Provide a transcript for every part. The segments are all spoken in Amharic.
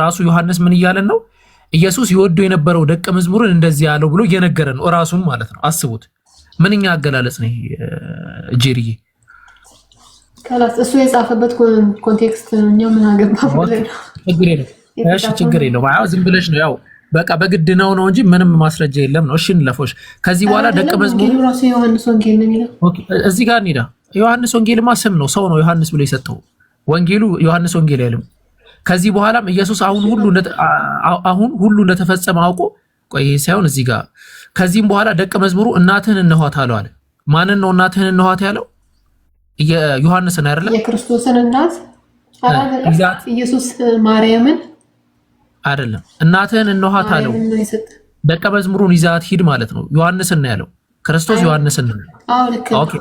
ራሱ ዮሐንስ ምን እያለን ነው? ኢየሱስ ይወዱ የነበረው ደቀ መዝሙርን እንደዚህ ያለው ብሎ እየነገረን ነው ራሱን ማለት ነው። አስቡት ምንኛ አገላለጽ ነው ጄሪዬ። ካላስ እሱ የጻፈበት ኮንቴክስት እኛ ምን አገባው ብለን ችግር የለም። እሺ ችግር የለም። አዎ ዝም ብለሽ ነው ያው በቃ በግድ ነው እንጂ ምንም ማስረጃ የለም ነው። እሺ እንለፎሽ። ከዚህ በኋላ ደቀ መዝሙር ራሱ ዮሐንስ ወንጌል ነው የሚለው። ኦኬ እዚህ ጋር እንሂዳ። ዮሐንስ ወንጌልማ ስም ነው፣ ሰው ነው ዮሐንስ ብሎ የሰጠው ወንጌሉ ዮሐንስ ወንጌል አይልም። ከዚህ በኋላም ኢየሱስ አሁን ሁሉ እንደተፈጸመ አውቆ ቆይ ሳይሆን እዚህ ጋር ከዚህም በኋላ ደቀ መዝሙሩ እናትህን እንኋት አለው አለ። ማንን ነው እናትህን እንኋት ያለው? ዮሐንስን አይደለም? የክርስቶስን እናት ኢየሱስ ማርያምን አይደለም እናትህን እንኋት አለው። ደቀ መዝሙሩን ይዛት ሂድ ማለት ነው። ዮሐንስን ነው ያለው። ክርስቶስ ዮሐንስን ነው። ኦኬ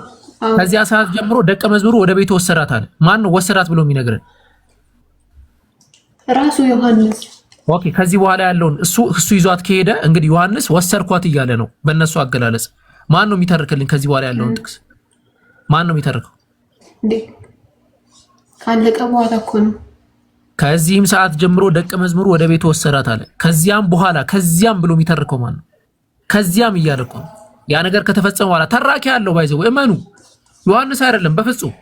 ከዚያ ሰዓት ጀምሮ ደቀ መዝሙሩ ወደ ቤቱ ወሰዳት አለ። ማን ነው ወሰዳት ብሎ የሚነግረን? ራሱ ዮሐንስ። ኦኬ ከዚህ በኋላ ያለውን እሱ ይዟት ከሄደ እንግዲህ ዮሐንስ ወሰርኳት እያለ ነው በእነሱ አገላለጽ። ማን ነው የሚተርክልኝ? ከዚህ በኋላ ያለውን ጥቅስ ማን ነው የሚተርከው? ካለቀ በኋላ እኮ ነው። ከዚህም ሰዓት ጀምሮ ደቀ መዝሙሩ ወደ ቤቱ ወሰዳት አለ። ከዚያም በኋላ ከዚያም ብሎ የሚተርከው ማን ነው? ከዚያም እያለ እኮ ነው። ያ ነገር ከተፈጸመ በኋላ ተራኪ ያለው ባይዘው እመኑ ዮሐንስ አይደለም። በፍጹም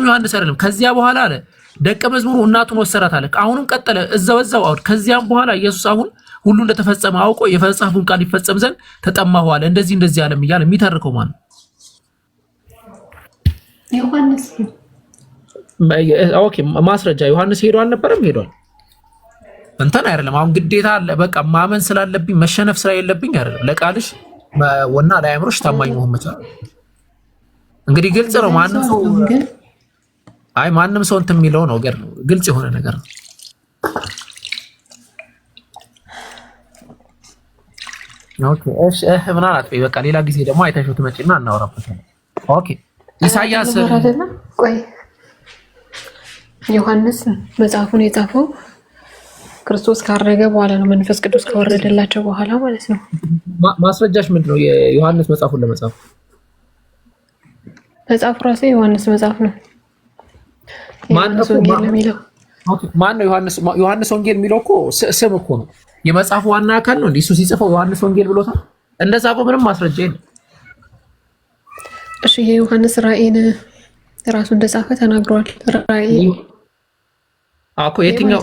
ዮሐንስ አይደለም። ከዚያ በኋላ አለ ደቀ መዝሙሩ እናቱን ወሰዳት አለ። አሁንም ቀጠለ እዛው አውድ። ከዚያም በኋላ ኢየሱስ አሁን ሁሉ እንደተፈጸመ አውቆ የፈጸመውን ቃል ይፈጸም ዘንድ ተጠማሁ አለ። እንደዚህ ዓለም እያለ የሚተርከው ማን ነው? ዮሐንስ። ኦኬ ማስረጃ ዮሐንስ ሄዶ አልነበረም? ሄዷል። እንትን አይደለም አሁን ግዴታ አለ በቃ ማመን ስላለብኝ መሸነፍ ስለሌለብኝ አይደለም። ለቃልሽ ወና ለአእምሮሽ ታማኝ መሆን መቻል እንግዲህ ግልጽ ነው። ማንም ሰው እንትን የሚለው ነገር ነው፣ ግልጽ የሆነ ነገር ነው። ኦኬ እሺ ምናልባት በቃ ሌላ ጊዜ ደግሞ አይተሽው ትመጪና እናወራበታለን። ኦኬ ኢሳይያስ ቆይ ዮሐንስ መጽሐፉን የጻፈው ክርስቶስ ካረገ በኋላ ነው፣ መንፈስ ቅዱስ ከወረደላቸው በኋላ ማለት ነው። ማስረጃሽ ምንድነው? የዮሐንስ መጽሐፉን ለመጻፍ መጽሐፉ ራሱ የዮሐንስ መጽሐፍ ነው። ማን ነው ዮሐንስ ወንጌል የሚለው? እኮ ስም እኮ ነው፣ የመጽሐፉ ዋና አካል ነው። እሱ ሲጽፈው ዮሐንስ ወንጌል ብሎታል። እንደጻፈው ምንም ማስረጃ የለም። እሺ የዮሐንስ ራእይን ራሱ እንደጻፈ ተናግሯል። ራእይ እኮ የትኛው?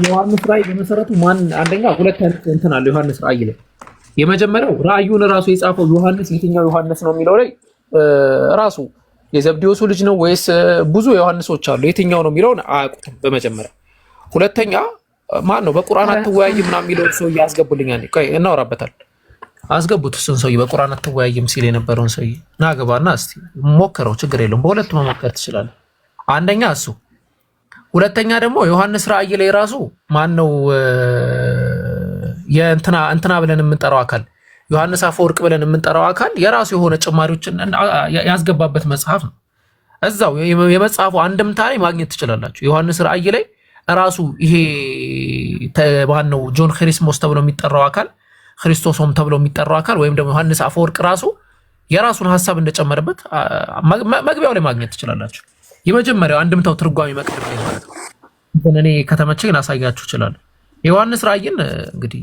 ዮሐንስ ራእይ በመሰረቱ ማን አንደኛ ሁለት አይነት እንትን አለ ዮሐንስ ራእይ ላይ። የመጀመሪያው ራእዩን ራሱ የጻፈው ዮሐንስ የትኛው ዮሐንስ ነው የሚለው ላይ ራሱ የዘብዴዎሱ ልጅ ነው ወይስ ብዙ ዮሐንሶች አሉ የትኛው ነው የሚለውን አያውቁትም በመጀመሪያ። ሁለተኛ ማን ነው በቁርአን አትወያይ ምናምን የሚለውን ሰውዬ አስገቡልኛል። ቆይ እናወራበታል። አስገቡት እሱን ሰውዬ በቁርአን አትወያይም ሲል የነበረውን ሰውዬ ናገባና እስቲ ሞክረው፣ ችግር የለውም በሁለቱም መሞከር ትችላለህ። አንደኛ እሱ፣ ሁለተኛ ደግሞ ዮሐንስ ራእይ ላይ ራሱ ማን ነው የእንትና ብለን የምንጠራው አካል ዮሐንስ አፈወርቅ ብለን የምንጠራው አካል የራሱ የሆነ ጭማሪዎችን ያስገባበት መጽሐፍ ነው። እዛው የመጽሐፉ አንድምታ ላይ ማግኘት ትችላላችሁ። ዮሐንስ ራእይ ላይ ራሱ ይሄ ማን ነው ጆን ክሪስሞስ ተብሎ የሚጠራው አካል ክርስቶስም ተብሎ የሚጠራው አካል ወይም ደግሞ ዮሐንስ አፈወርቅ ራሱ የራሱን ሐሳብ እንደጨመረበት መግቢያው ላይ ማግኘት ትችላላችሁ። የመጀመሪያው አንድምታው ትርጓሜ መቅደም ላይ ማለት ነው። እኔ ከተመቸኝ ላሳያችሁ እችላለሁ። የዮሐንስ ራእይን እንግዲህ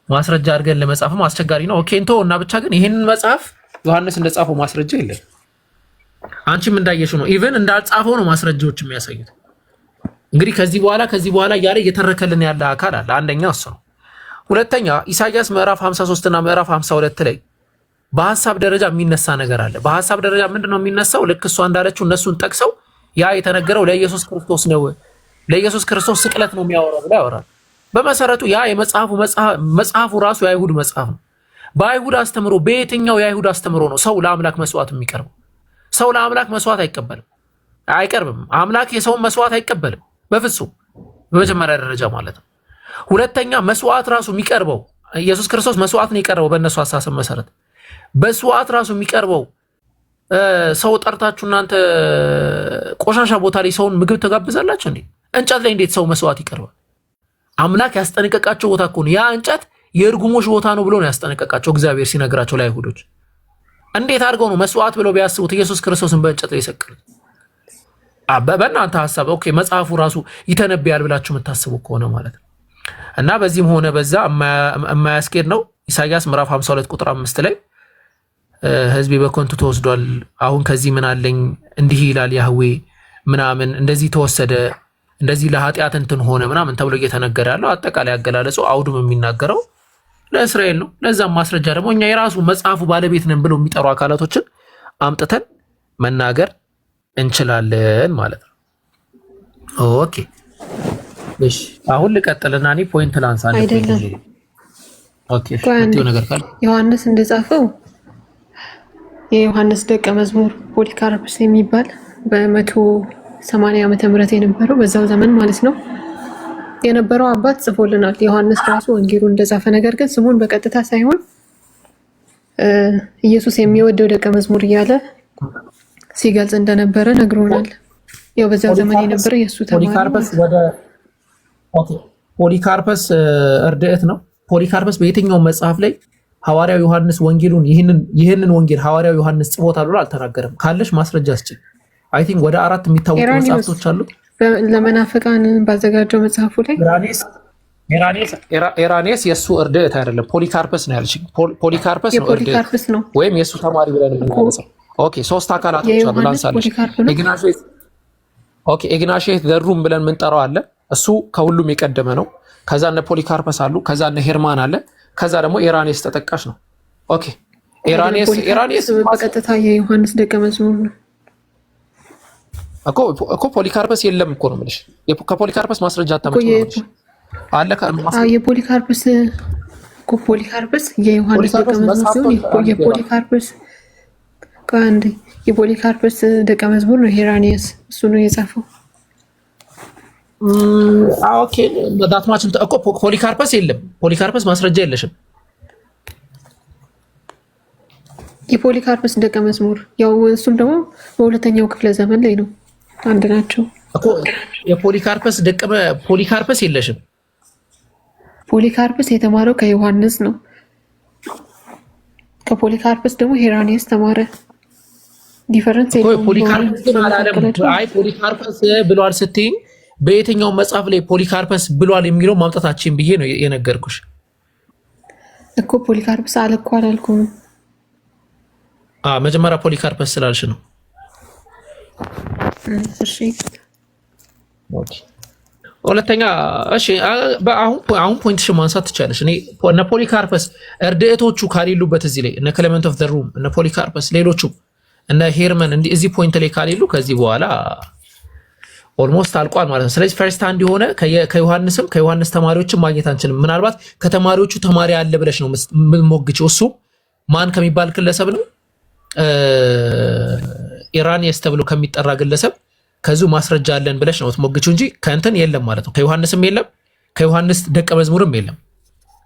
ማስረጃ አድርገን ለመጻፍም አስቸጋሪ ነው። ኦኬ እንቶ እና ብቻ ግን ይሄንን መጽሐፍ ዮሐንስ እንደጻፈው ማስረጃ የለም። አንቺም እንዳየሽው ነው። ኢቭን እንዳልጻፈው ነው ማስረጃዎች የሚያሳዩት። እንግዲህ ከዚህ በኋላ እያለ እየተረከልን ያለ አካል አለ። አንደኛ እሱ ነው። ሁለተኛ ኢሳይያስ ምዕራፍ 53 እና ምዕራፍ 52 ላይ በሐሳብ ደረጃ የሚነሳ ነገር አለ። በሐሳብ ደረጃ ምንድነው የሚነሳው? ልክ እሷ እንዳለችው እነሱን ጠቅሰው ያ የተነገረው ለኢየሱስ ክርስቶስ ነው፣ ለኢየሱስ ክርስቶስ ስቅለት ነው የሚያወራው ብላ ያወራል። በመሰረቱ ያ መጽሐፉ ራሱ የአይሁድ መጽሐፍ ነው። በአይሁድ አስተምሮ፣ በየትኛው የአይሁድ አስተምሮ ነው ሰው ለአምላክ መስዋዕት የሚቀርበው? ሰው ለአምላክ መስዋዕት አይቀርብም። አምላክ የሰውን መስዋዕት አይቀበልም በፍጹም፣ በመጀመሪያ ደረጃ ማለት ነው። ሁለተኛ መስዋዕት ራሱ የሚቀርበው ኢየሱስ ክርስቶስ መስዋዕት ነው የቀረበው በእነሱ አሳሰብ መሰረት። በመስዋዕት ራሱ የሚቀርበው ሰው ጠርታችሁ እናንተ ቆሻሻ ቦታ ላይ ሰውን ምግብ ተጋብዛላችሁ እንዴ? እንጨት ላይ እንዴት ሰው መስዋዕት ይቀርባል? አምላክ ያስጠነቀቃቸው ቦታ እኮ ነው። ያ እንጨት የእርጉሞች ቦታ ነው ብሎ ነው ያስጠነቀቃቸው እግዚአብሔር ሲነግራቸው ለአይሁዶች። እንዴት አድርገው ነው መስዋዕት ብለው ቢያስቡት ኢየሱስ ክርስቶስን በእንጨት ላይ የሰቀሉት? በእናንተ ሀሳብ ኦኬ መጽሐፉ ራሱ ይተነብያል ብላችሁ የምታስቡ ከሆነ ማለት ነው። እና በዚህም ሆነ በዛ የማያስኬድ ነው። ኢሳያስ ምዕራፍ 52 ቁጥር 5 ላይ ህዝቤ በከንቱ ተወስዷል፣ አሁን ከዚህ ምን አለኝ እንዲህ ይላል ያህዌ ምናምን እንደዚህ ተወሰደ፣ እንደዚህ ለኃጢአት እንትን ሆነ ምናምን ተብሎ እየተነገረ ያለው አጠቃላይ አገላለጹ አውዱም የሚናገረው ለእስራኤል ነው። ለዛም ማስረጃ ደግሞ እኛ የራሱ መጽሐፉ ባለቤት ነን ብሎ የሚጠሩ አካላቶችን አምጥተን መናገር እንችላለን ማለት ነው። ኦኬ እሺ፣ አሁን ልቀጥልና እኔ ፖይንት ላንሳ። አይደለም ኦኬ፣ ነገር ካለ ዮሐንስ እንደጻፈው የዮሐንስ ደቀ መዝሙር ፖሊካርፕስ የሚባል በ180 ዓመተ ምህረት የነበረው በዛው ዘመን ማለት ነው የነበረው አባት ጽፎልናል። ዮሐንስ ራሱ ወንጌሉ እንደጻፈ፣ ነገር ግን ስሙን በቀጥታ ሳይሆን ኢየሱስ የሚወደው ደቀ መዝሙር እያለ ሲገልጽ እንደነበረ ነግሮናል። ያው በዛው ዘመን የነበረ የሱ ፖሊካርፐስ ፖሊካርፐስ እርድእት ነው። ፖሊካርፐስ በየትኛው መጽሐፍ ላይ ሐዋርያው ዮሐንስ ወንጌሉን ይህንን ወንጌል ሐዋርያው ዮሐንስ ጽፎታል ብሎ አልተናገረም። ካለሽ ማስረጃ አስችል። አይ ቲንክ ወደ 4 የሚታወቁ መጽሐፍቶች አሉት ለመናፍቃን ባዘጋጀው መጽሐፉ ላይ ኤራኔስ የሱ እርድእት አይደለም፣ ፖሊካርፐስ ነው ያልሽኝ። ፖሊካርፐስ ነው እርድእት ነው ወይም የሱ ተማሪ ብለን የምናነሳው። ኦኬ ሶስት አካላቶች አሉ ላንሳለሽ። ኢግናሽየስ ዘሩም ብለን የምንጠራው አለ፣ እሱ ከሁሉም የቀደመ ነው። ከዛ እነ ፖሊካርፐስ አሉ፣ ከዛ እነ ሄርማን አለ፣ ከዛ ደግሞ ኤራኔስ ተጠቃሽ ነው። ኦኬ ኤራኔስ በቀጥታ የዮሐንስ ደቀ መዝሙር ነው እኮ ፖሊካርፐስ የለም እኮ ነው የምልሽ። ከፖሊካርፐስ ማስረጃ አታመጭም ነው አለ። የፖሊካርፐስ የዮሐንስ ደቀ መዝሙር ሲሆን የፖሊካርፐስ ደቀ መዝሙር ነው ሄራኒየስ፣ እሱ ነው የጻፈው። ኦኬ ዳትማችን እኮ ፖሊካርፐስ የለም። ፖሊካርፐስ ማስረጃ የለሽም። የፖሊካርፐስ ደቀ መዝሙር ያው እሱም ደግሞ በሁለተኛው ክፍለ ዘመን ላይ ነው። አንድ ናቸው እኮ ፖሊካርፐስ የለሽም። ፖሊካርፐስ የተማረው ከዮሐንስ ነው። ከፖሊካርፐስ ደግሞ ሄራኒየስ ተማረ። ዲፈረንስ ፖሊካርፐስ ብሏል ስትይኝ በየትኛው መጽሐፍ ላይ ፖሊካርፐስ ብሏል የሚለው ማምጣታችን ብዬ ነው የነገርኩሽ እኮ። ፖሊካርፐስ አለ እኮ አላልኩም። መጀመሪያ ፖሊካርፐስ ስላልሽ ነው። እሺ ሁለተኛ እሺ፣ አሁን ፖይንትሽን ማንሳት ትቻለሽ። እነ ፖሊካርፐስ እርድእቶቹ ካሌሉበት እዚህ ላይ እነ ክሌመንት ኦፍ ዘ ሩም እነ ፖሊካርፐስ ሌሎቹ እነ ሄርመን እዚህ ፖይንት ላይ ካሌሉ ከዚህ በኋላ ኦልሞስት አልቋል ማለት ነው። ስለዚህ ፈርስት ሃንድ የሆነ ከዮሐንስ ተማሪዎችን ማግኘት አንችልም። ምናልባት ከተማሪዎቹ ተማሪ አለ ብለሽ ነው የምትሞግችው። እሱ ማን ከሚባል ግለሰብ ነው? ኢራኒየስ ተብሎ ከሚጠራ ግለሰብ ከዚሁ ማስረጃ አለን ብለሽ ነው የምትሞግችው እንጂ ከእንትን የለም ማለት ነው። ከዮሐንስም የለም፣ ከዮሐንስ ደቀ መዝሙርም የለም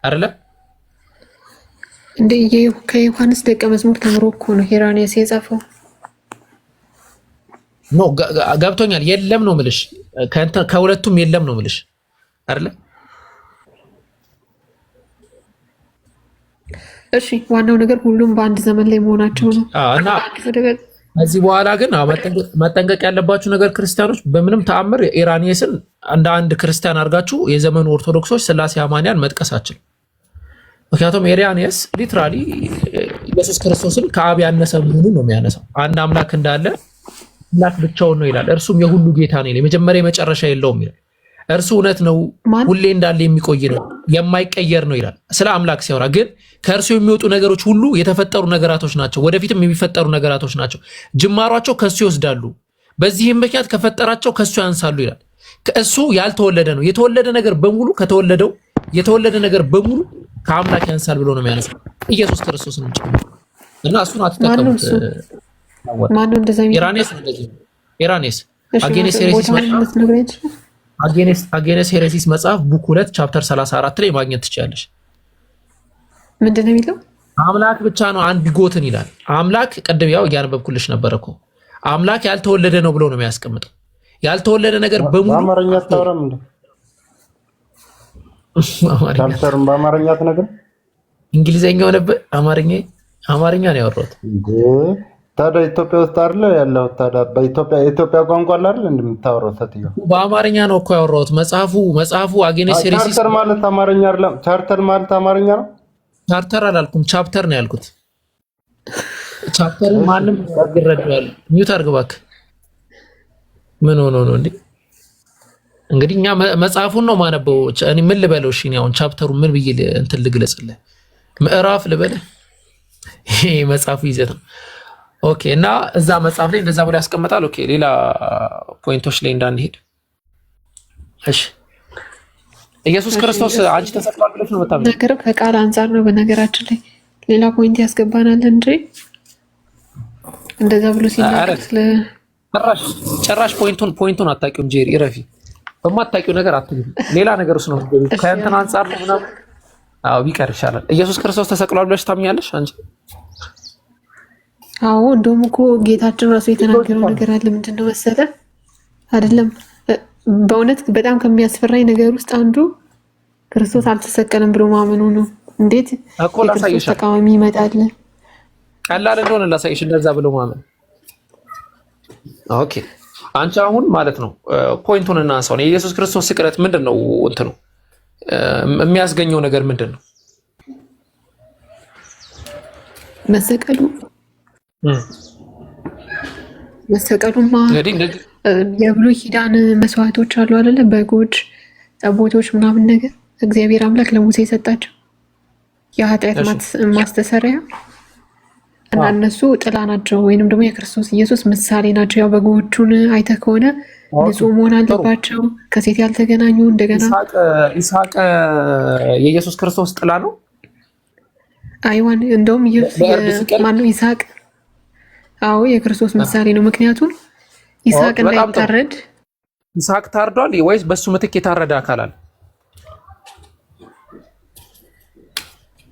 አይደለ? እንደ ከዮሐንስ ደቀ መዝሙር ተምሮ እኮ ነው ሄራኒየስ የጻፈው። ኖ ገብቶኛል። የለም ነው ምልሽ፣ ከሁለቱም የለም ነው ምልሽ አይደለ? እሺ ዋናው ነገር ሁሉም በአንድ ዘመን ላይ መሆናቸው ነው። እና ከዚህ በኋላ ግን መጠንቀቅ ያለባችሁ ነገር ክርስቲያኖች፣ በምንም ተአምር ኢራኒየስን እንደ አንድ ክርስቲያን አድርጋችሁ የዘመኑ ኦርቶዶክሶች ስላሴ አማንያን መጥቀሳችን። ምክንያቱም ኢራኒየስ ሊትራሊ ኢየሱስ ክርስቶስን ከአብ ያነሰ መሆኑን ነው የሚያነሳው። አንድ አምላክ እንዳለ አምላክ ብቻውን ነው ይላል። እርሱም የሁሉ ጌታ ነው ይላል። የመጀመሪያ የመጨረሻ የለውም ይላል። እርሱ እውነት ነው፣ ሁሌ እንዳለ የሚቆይ ነው፣ የማይቀየር ነው ይላል። ስለ አምላክ ሲያወራ ግን ከእርሱ የሚወጡ ነገሮች ሁሉ የተፈጠሩ ነገራቶች ናቸው፣ ወደፊትም የሚፈጠሩ ነገራቶች ናቸው። ጅማሯቸው ከእሱ ይወስዳሉ፣ በዚህም ምክንያት ከፈጠራቸው ከእሱ ያንሳሉ ይላል። ከእሱ ያልተወለደ ነው። የተወለደ ነገር በሙሉ የተወለደ ነገር በሙሉ ከአምላክ ያንሳል ብሎ ነው የሚያነሳው ኢየሱስ ክርስቶስን እንጂ እና እሱን አትጠቀሙት። ማነው እንደዛ የሚለው? ኢራኒየስ አጌኔስ ሄሬሲስ መጽሐፍ ቡክ 2 ቻፕተር 34 ላይ ማግኘት ትችላለሽ። ምንድን ነው የሚለው? አምላክ ብቻ ነው አንድ ቢጎትን ይላል። አምላክ ቅድም ያው እያነበብኩልሽ ነበር እኮ አምላክ ያልተወለደ ነው ብሎ ነው የሚያስቀምጠው። ያልተወለደ ነገር በሙሉ አማርኛ አታወራም እንዴ? ቻፕተርን በአማርኛ አትነግርም? እንግሊዘኛ ሆነብህ። አማርኛ ነው ያወራሁት። ታዲያ ኢትዮጵያ ውስጥ አይደለ ያለው? ታዲያ የኢትዮጵያ ቋንቋ አይደል እንደምታወራው? ሰትዮ በአማርኛ ነው እኮ ያወራሁት። መጽሐፉ አጌኔስ ሄሬሲስ ቻርተር ማለት አማርኛ አይደለም? ቻርተር ማለት አማርኛ ነው? ቻርተር አላልኩም፣ ቻፕተር ነው ያልኩት። ቻፕተር ማንም ይረዳዋል። ሚውት አድርግ እባክህ። ምን ሆኖ ነው እንዴ? እንግዲህ እኛ መጽሐፉን ነው ማነበው። እኔ ምን ልበለው? እሺ አሁን ቻፕተሩ ምን ብዬ እንትን ልግለጽልህ? ምዕራፍ ልበልህ? ይሄ መጽሐፉ ይዘት ነው። ኦኬ። እና እዛ መጽሐፍ ላይ እንደዛ ብሎ ያስቀምጣል። ኦኬ፣ ሌላ ፖይንቶች ላይ እንዳንሄድ። እሺ፣ ኢየሱስ ክርስቶስ አንቺ ተሰቅሏል ብለሽ ነው የምታምኚው? ነገር ከቃል አንጻር ነው። በነገራችን ላይ ሌላ ፖይንት ያስገባናል እንጂ እንደዛ ብሎ ሲናገር ስለ ጭራሽ ፖይንቱን አታውቂውም ጄሪ። ረፊ በማታውቂው ነገር አትግቢ። ሌላ ነገር ውስጥ ነው ከእንትን አንጻር ነው ምናምን። አዎ ቢቀር ይሻላል። ኢየሱስ ክርስቶስ ተሰቅሏል ብለሽ ታምኛለሽ አንቺ? አዎ እንደውም እኮ ጌታችን ራሱ የተናገረው ነገር አለ። ምንድነው መሰለ አይደለም? በእውነት በጣም ከሚያስፈራኝ ነገር ውስጥ አንዱ ክርስቶስ አልተሰቀለም ብሎ ማመኑ ነው። እንዴት የክርስቶስ ተቃዋሚ ይመጣል? ቀላል እንደሆነ ላሳይሽ። እንደዛ ብሎ ማመን። ኦኬ፣ አንቺ አሁን ማለት ነው ፖይንቱን እናንሳው። የኢየሱስ ክርስቶስ ስቅለት ምንድን ነው እንትኑ የሚያስገኘው ነገር ምንድን ነው? መሰቀሉማ የብሉይ ኪዳን መስዋዕቶች አሉ አይደለ? በጎች፣ ጠቦቶች ምናምን ነገር እግዚአብሔር አምላክ ለሙሴ የሰጣቸው የኃጢአት ማስተሰሪያ እና እነሱ ጥላ ናቸው፣ ወይንም ደግሞ የክርስቶስ ኢየሱስ ምሳሌ ናቸው። ያው በጎቹን አይተህ ከሆነ ንጹህ መሆን አለባቸው፣ ከሴት ያልተገናኙ። እንደገና ይስሐቅ የኢየሱስ ክርስቶስ ጥላ ነው። አይዋን እንደውም ማነው ይስሐቅ? አዎ የክርስቶስ ምሳሌ ነው። ምክንያቱም ይስሐቅ እንዳይታረድ። ይስሐቅ ታርዷል ወይስ በሱ ምትክ የታረደ አካል አለ?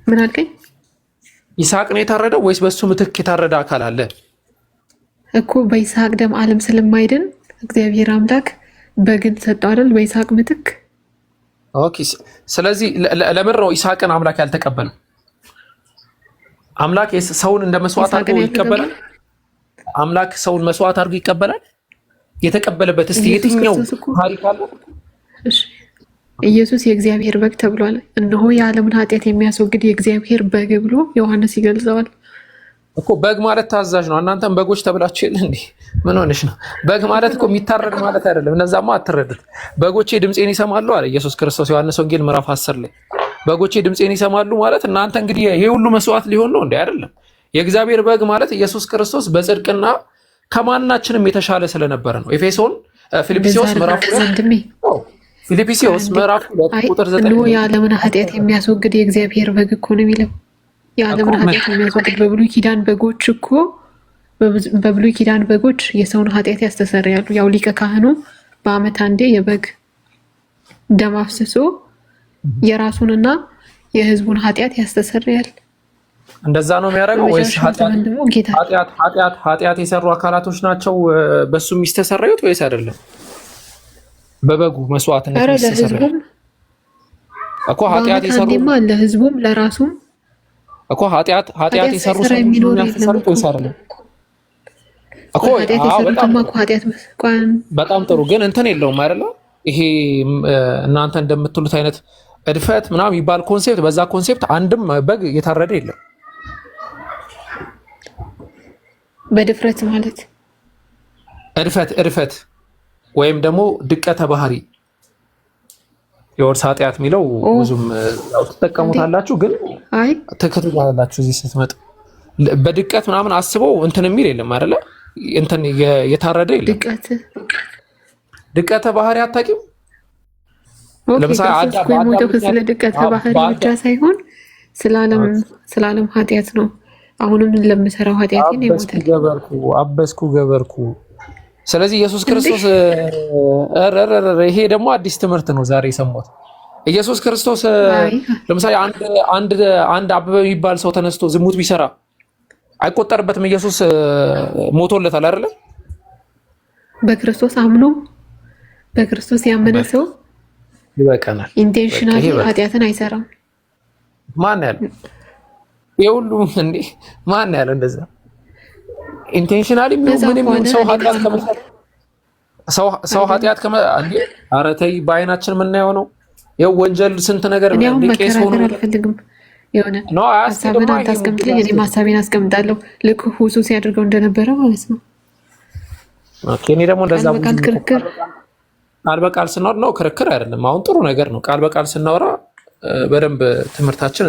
ምን አልከኝ? ይስሐቅ ነው የታረደው ወይስ በሱ ምትክ የታረደ አካል አለ እኮ? በይስሐቅ ደም ዓለም ስለማይድን እግዚአብሔር አምላክ በግን ሰጠው አይደል? በይስሐቅ ምትክ። ኦኬ። ስለዚህ ለምን ነው ይስሐቅን አምላክ ያልተቀበለው? አምላክ ሰውን እንደ መስዋዕት አድርጎ ይቀበላል? አምላክ ሰውን መስዋዕት አድርጎ ይቀበላል? የተቀበለበት እስቲ የትኛው ታሪክ አለ? እሺ፣ ኢየሱስ የእግዚአብሔር በግ ተብሏል። እነሆ የዓለምን ኃጢአት የሚያስወግድ የእግዚአብሔር በግ ብሎ ዮሐንስ ይገልጸዋል እኮ። በግ ማለት ታዛዥ ነው። እናንተም በጎች ተብላችሁ የለ እንዴ? ምን ሆነሽ ነው? በግ ማለት እኮ የሚታረድ ማለት አይደለም። እነዛማ አትረዱት። በጎቼ ድምፄን ይሰማሉ አለ ኢየሱስ ክርስቶስ ዮሐንስ ወንጌል ምዕራፍ 10 ላይ። በጎቼ ድምፄን ይሰማሉ ማለት እናንተ እንግዲህ ይሄ ሁሉ መስዋዕት ሊሆን ነው እንዴ? አይደለም። የእግዚአብሔር በግ ማለት ኢየሱስ ክርስቶስ በጽድቅና ከማናችንም የተሻለ ስለነበረ ነው። ፊልጵስዩስ ምዕራፍ 2 ቁጥር 9 የዓለምን ኃጢአት የሚያስወግድ የእግዚአብሔር በግ እኮ ነው የሚለው። የዓለምን ኃጢአት የሚያስወግድ በብሉይ ኪዳን በጎች እኮ በብሉይ ኪዳን በጎች የሰውን ኃጢአት ያስተሰርያሉ። ያው ሊቀ ካህኑ በዓመት አንዴ የበግ ደም አፍስሶ የራሱንና የሕዝቡን ኃጢአት ያስተሰርያል። እንደዛ ነው የሚያደርገው ወይስ ኃጢአት የሰሩ አካላቶች ናቸው በሱ የሚስተሰረዩት ወይስ አይደለም? በበጉ መስዋዕትነት የሚስተሰረዩ እኮ ኃጢአት የሰሩ ለሕዝቡም ለራሱም እኮ ኃጢአት የሰሩ ሰዎች ነው የሚያስተሰርዩት ወይስ አይደለም? እኮ በጣም ጥሩ። ግን እንትን የለውም አይደለ? ይሄ እናንተ እንደምትሉት አይነት እድፈት ምናምን የሚባል ኮንሴፕት፣ በዛ ኮንሴፕት አንድም በግ የታረደ የለም። በድፍረት ማለት እድፈት ወይም ደግሞ ድቀተ ባህሪ የወርስ ኃጢአት የሚለው ብዙም ትጠቀሙታላችሁ፣ ግን ትክክላላችሁ። እዚህ ስትመጡ በድቀት ምናምን አስበው እንትን የሚል የለም አይደለ? እንትን የታረደ የለም። ድቀተ ባህሪ አታውቂም? ለምሳሌ ስለ ድቀተ ባህሪ ብቻ ሳይሆን ስለ ዓለም ኃጢአት ነው። አሁንም ለምሰራው ኃጢአት ነው የሞተው። አበስኩ ገበርኩ። ስለዚህ ኢየሱስ ክርስቶስ ይሄ ደግሞ አዲስ ትምህርት ነው ዛሬ የሰማሁት። ኢየሱስ ክርስቶስ ለምሳሌ አንድ አበበ የሚባል ሰው ተነስቶ ዝሙት ቢሰራ አይቆጠርበትም? ኢየሱስ ሞቶለታል አይደለ? በክርስቶስ አምኖ በክርስቶስ ያመነ ሰው ይበቃናል። ኢንቴንሽናሊ ኃጢአትን አይሰራም። ማን ያለው? የሁሉ እንዴ ማን ያለው እንደዛ? ኢንቴንሽናሊ ምንም ሰው ኃጢአት ኧረ ተይ፣ በአይናችን የምናየው ነው። ይኸው ወንጀል ስንት ነገር ቄስ ሆኖ አልፈልግም። የሆነ ሀሳብን አንተ አስቀምጥልኝ፣ እኔም ሀሳቤን አስቀምጣለሁ። ልክ ሁሱ ሲያደርገው እንደነበረ ማለት ነው። እኔ ደግሞ እንደዛ ክርክር ቃል በቃል ስናወራ ነው። ክርክር አይደለም። አሁን ጥሩ ነገር ነው። ቃል በቃል ስናወራ በደንብ ትምህርታችን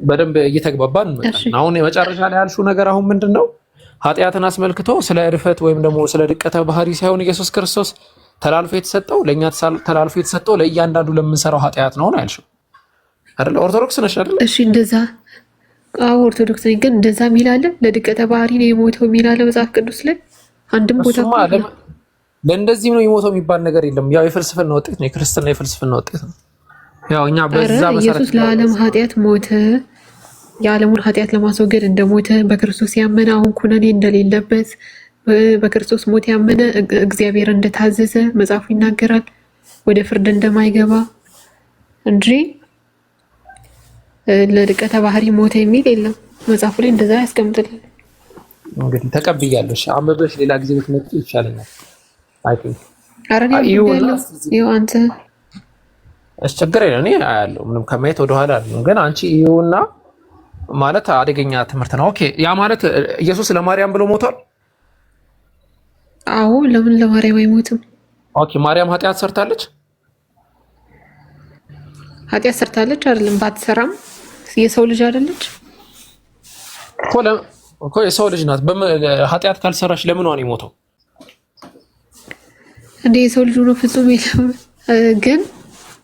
በደንብ እየተግባባን እንመጣለን። አሁን የመጨረሻ ላይ ያልሽው ነገር አሁን ምንድን ነው? ኃጢአትን አስመልክቶ ስለ እድፈት ወይም ደግሞ ስለ ድቀተ ባህሪ ሳይሆን ኢየሱስ ክርስቶስ ተላልፎ የተሰጠው ለእኛ ተላልፎ የተሰጠው ለእያንዳንዱ ለምንሰራው ኃጢአት ነው ያልሽው አይደል? ኦርቶዶክስ ነሽ አይደል? እሺ፣ እንደዛ ኦርቶዶክስ ነኝ። ግን እንደዛ የሚል አለ? ለድቀተ ባህሪ ነው የሞተው የሚል አለ መጽሐፍ ቅዱስ ላይ አንድም ቦታ? ለእንደዚህም ነው የሞተው የሚባል ነገር የለም። ያው የፍልስፍና ውጤት ነው፣ የክርስትና የፍልስፍና ውጤት ነው። ያው እኛ በዛ መሰረት ኢየሱስ ለዓለም ኃጢአት ሞተ፣ የዓለሙን ኃጢአት ለማስወገድ እንደሞተ፣ በክርስቶስ ያመነ አሁን ኩነኔ እንደሌለበት፣ በክርስቶስ ሞት ያመነ እግዚአብሔር እንደታዘዘ መጽሐፉ ይናገራል፣ ወደ ፍርድ እንደማይገባ እንጂ ለድቀተ ባህሪ ሞተ የሚል የለም መጽሐፉ ላይ። እንደዛ ያስቀምጥልን። እንግዲህ ተቀብያለሁ። አንብበሽ ሌላ ጊዜ ብትመጪ ይሻለኛል። አንተ አስቸግረ እኔ አያለሁ ምንም ከማየት ወደኋላ አይደለም። ግን አንቺ ይሁንና ማለት አደገኛ ትምህርት ነው። ኦኬ፣ ያ ማለት ኢየሱስ ለማርያም ብሎ ሞቷል? አዎ። ለምን ለማርያም አይሞትም? ኦኬ፣ ማርያም ኃጢአት ሰርታለች? ኃጢአት ሰርታለች አይደለም? ባትሰራም የሰው ልጅ አይደለች እኮ የሰው ልጅ ናት። ኃጢአት ካልሰራች ለምን ዋን የሞተው እንደ የሰው ልጅ ሆኖ ፍጹም የለም። ግን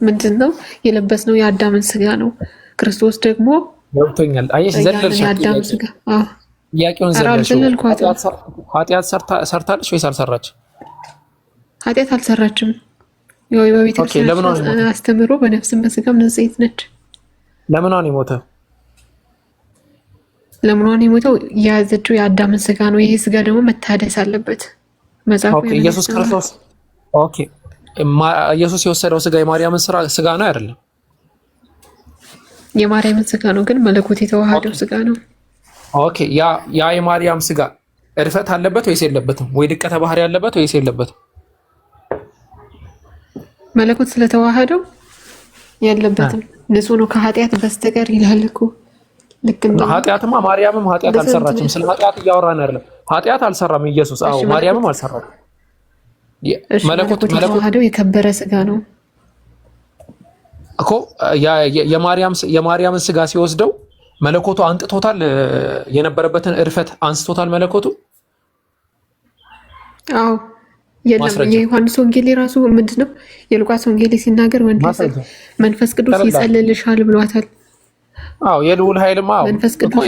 ምንድነው የለበስነው? የአዳምን ስጋ ነው። ክርስቶስ ደግሞ ገብቶኛል። አየሽ፣ ዘለልሽ የአዳም ስጋ። ጥያቄውን ዘለልሽ። ኃጢአት ሰርታለች ወይስ አልሰራች? ኃጢአት አልሰራችም። ያው በቤተክርስቲያን አስተምሮ በነፍስም በስጋም ንጽሕት ነች። ለምኗን የሞተው? ለምኗን የሞተው የያዘችው የአዳምን ስጋ ነው። ይሄ ስጋ ደግሞ መታደስ አለበት። መጽሐፉ ኢየሱስ ክርስቶስ ኢየሱስ የወሰደው ስጋ የማርያምን ስጋ ነው አይደለም? የማርያምን ስጋ ነው፣ ግን መለኮት የተዋሃደው ስጋ ነው። ኦኬ፣ ያ የማርያም ስጋ እድፈት አለበት ወይስ የለበትም? ወይ ድቀተ ባህሪ አለበት ወይስ የለበትም? መለኮት ስለተዋሃደው የለበትም። ንጹህ ነው ከኃጢአት በስተቀር ይላል እኮ። ልክ እንደ ኃጢአትማ ማርያምም ኃጢአት አልሰራችም። ስለ ኃጢአት እያወራን አይደለም። ኃጢአት አልሰራም ኢየሱስ። አዎ፣ ማርያምም አልሰራም። መለኮት የተዋሃደው የከበረ ስጋ ነው እኮ። የማርያምን ስጋ ሲወስደው መለኮቱ አንጥቶታል፣ የነበረበትን እድፈት አንስቶታል መለኮቱ። አዎ፣ የዮሐንስ ወንጌል ራሱ ምንድነው? የሉቃስ ወንጌል ሲናገር መንፈስ ቅዱስ ይጸልልሻል ብሏታል። አዎ፣ የልዑል ኃይልማ መንፈስ ቅዱስ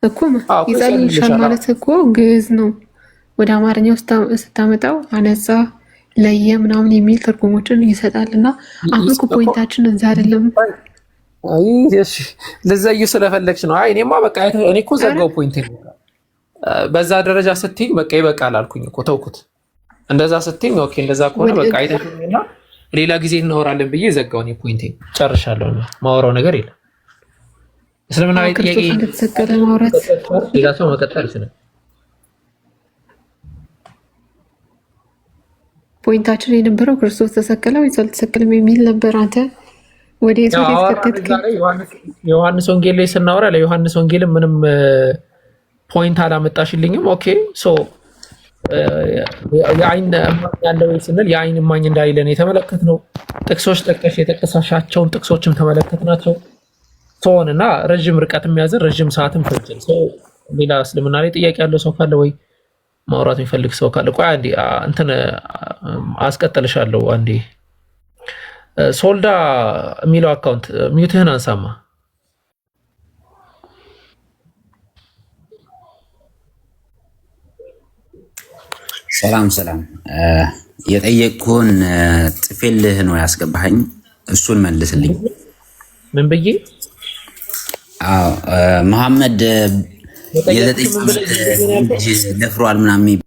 እኮ ይጸልልሻል ማለት እኮ ግዕዝ ነው። ወደ አማርኛው ስታመጣው አነጻ፣ ለየ ምናምን የሚል ትርጉሞችን ይሰጣል። እና አሁን እኮ ፖይንታችን እዛ አይደለም። እሺ፣ ልዘዩ ስለፈለግሽ ነው። አይ እኔማ በቃ እኔ እኮ ዘጋው ፖይንት ነው። በዛ ደረጃ ስትይኝ በቃ ይበቃል አልኩኝ እኮ ተውኩት። እንደዛ ስትይኝ ኦኬ፣ እንደዛ ከሆነ በቃ አይተሽኝና ሌላ ጊዜ እናወራለን ብዬ ዘጋው። እኔ ፖይንቴን ጨርሻለሁ። ማወራው ነገር የለም። እስልምናዊ ጥያቄ እንደተሰቀለ ማውራት ሌላ ሰው መቀጠል ይችላል። ፖይንታችን የነበረው ክርስቶስ ተሰቀለ ወይስ አልተሰቀለም የሚል ነበር። አንተ ወደ ዮሐንስ ወንጌል ላይ ስናወራ ለዮሐንስ ወንጌልም ምንም ፖይንት አላመጣሽልኝም። ኦኬ፣ ሶ የአይን እማኝ ያለው ስንል የአይን እማኝ እንዳይለን የተመለከትነው ጥቅሶች ጠቀሽ የጠቀሳሻቸውን ጥቅሶችም ተመለከትናቸው። ሰውን እና ረዥም ርቀት የሚያዝን ረዥም ሰዓትም ፈጅል። ሌላ እስልምና ላይ ጥያቄ ያለው ሰው ካለ ወይ ማውራት የሚፈልግ ሰው ካለ ቆይ አንዴ እንትን አስቀጥልሻለሁ። አንዴ ሶልዳ የሚለው አካውንት ሚዩትህን አንሳማ። ሰላም የጠየቅኩህን ጽፌልህ ነው ያስገባኸኝ። እሱን መልስልኝ። ምን ብዬ? አዎ መሐመድ የዘጠኝ ዓመት ደፍሯል ምናምን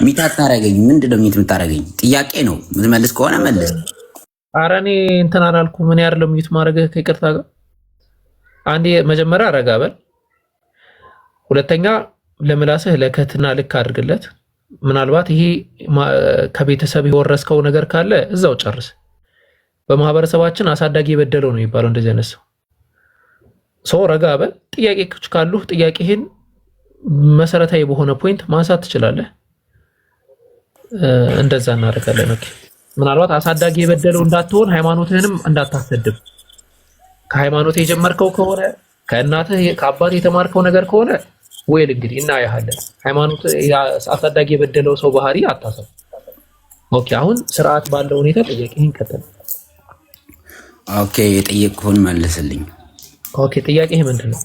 ሚት አታረገኝ። ምንድነው ሚት የምታረገኝ? ጥያቄ ነው የምትመልስ ከሆነ መልስ። ኧረ እኔ እንትን አላልኩም። ምን ያርለው ሚት ማድረግ ከይቅርታ ጋር አንዴ መጀመሪያ ረጋ በል። ሁለተኛ ለምላስህ ለከትና ልክ አድርግለት። ምናልባት ይሄ ከቤተሰብ የወረስከው ነገር ካለ እዛው ጨርስ። በማህበረሰባችን አሳዳጊ የበደለው ነው የሚባለው እንደዚህ አይነት ሰው ረጋ በል። ጥያቄዎች ካሉ ጥያቄህን መሰረታዊ በሆነ ፖይንት ማንሳት ትችላለህ። እንደዛ እናደርጋለን። ኦኬ። ምናልባት አሳዳጊ የበደለው እንዳትሆን ሃይማኖትህንም እንዳታሰድብ። ከሃይማኖት የጀመርከው ከሆነ ከእናትህ ከአባት የተማርከው ነገር ከሆነ ወይል እንግዲህ እናያለን። ሃይማኖት አሳዳጊ የበደለው ሰው ባህሪ አታሰብ። ኦኬ። አሁን ስርዓት ባለው ሁኔታ ጥያቄህን ቀጥል። ኦኬ። የጠየቅኩህን መልስልኝ። ኦኬ። ጥያቄህ ምንድን ነው?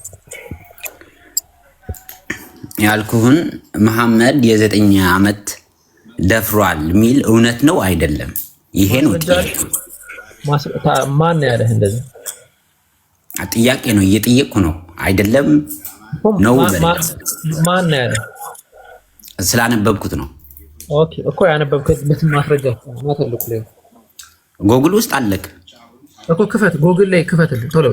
ያልኩህን መሐመድ የ9 ዓመት ደፍሯል የሚል እውነት ነው አይደለም? ይሄ ነው ጥያቄ። ማን ያለህ እንደዚህ? ጥያቄ ነው እየጠየቅኩ ነው አይደለም ነው። ማን ያለህ? ስላነበብኩት ነው። ኦኬ እኮ ያነበብክበትን ማስረጃ ማተልኩ ላይ ጎግል ውስጥ አለክ እኮ ክፈት፣ ጎግል ላይ ክፈትልኝ ቶሎ።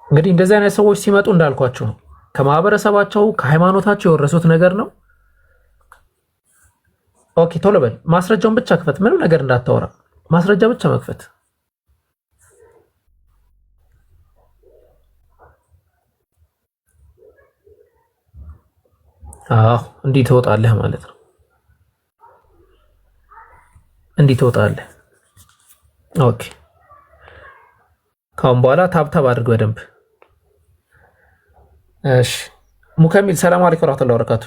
እንግዲህ እንደዚህ አይነት ሰዎች ሲመጡ እንዳልኳቸው ነው። ከማህበረሰባቸው ከሃይማኖታቸው የወረሱት ነገር ነው። ኦኬ ቶሎ በል። ማስረጃውን ብቻ ክፈት፣ ምንም ነገር እንዳታወራ፣ ማስረጃ ብቻ መክፈት። አዎ እንዲህ ትወጣለህ ማለት ነው። እንዲህ ትወጣለህ። ኦኬ ካሁን በኋላ ታብታብ አድርግ በደንብ። እሺ ሙከሚል ሰላም አለይኩም ወራህመቱላሂ ወበረካቱ።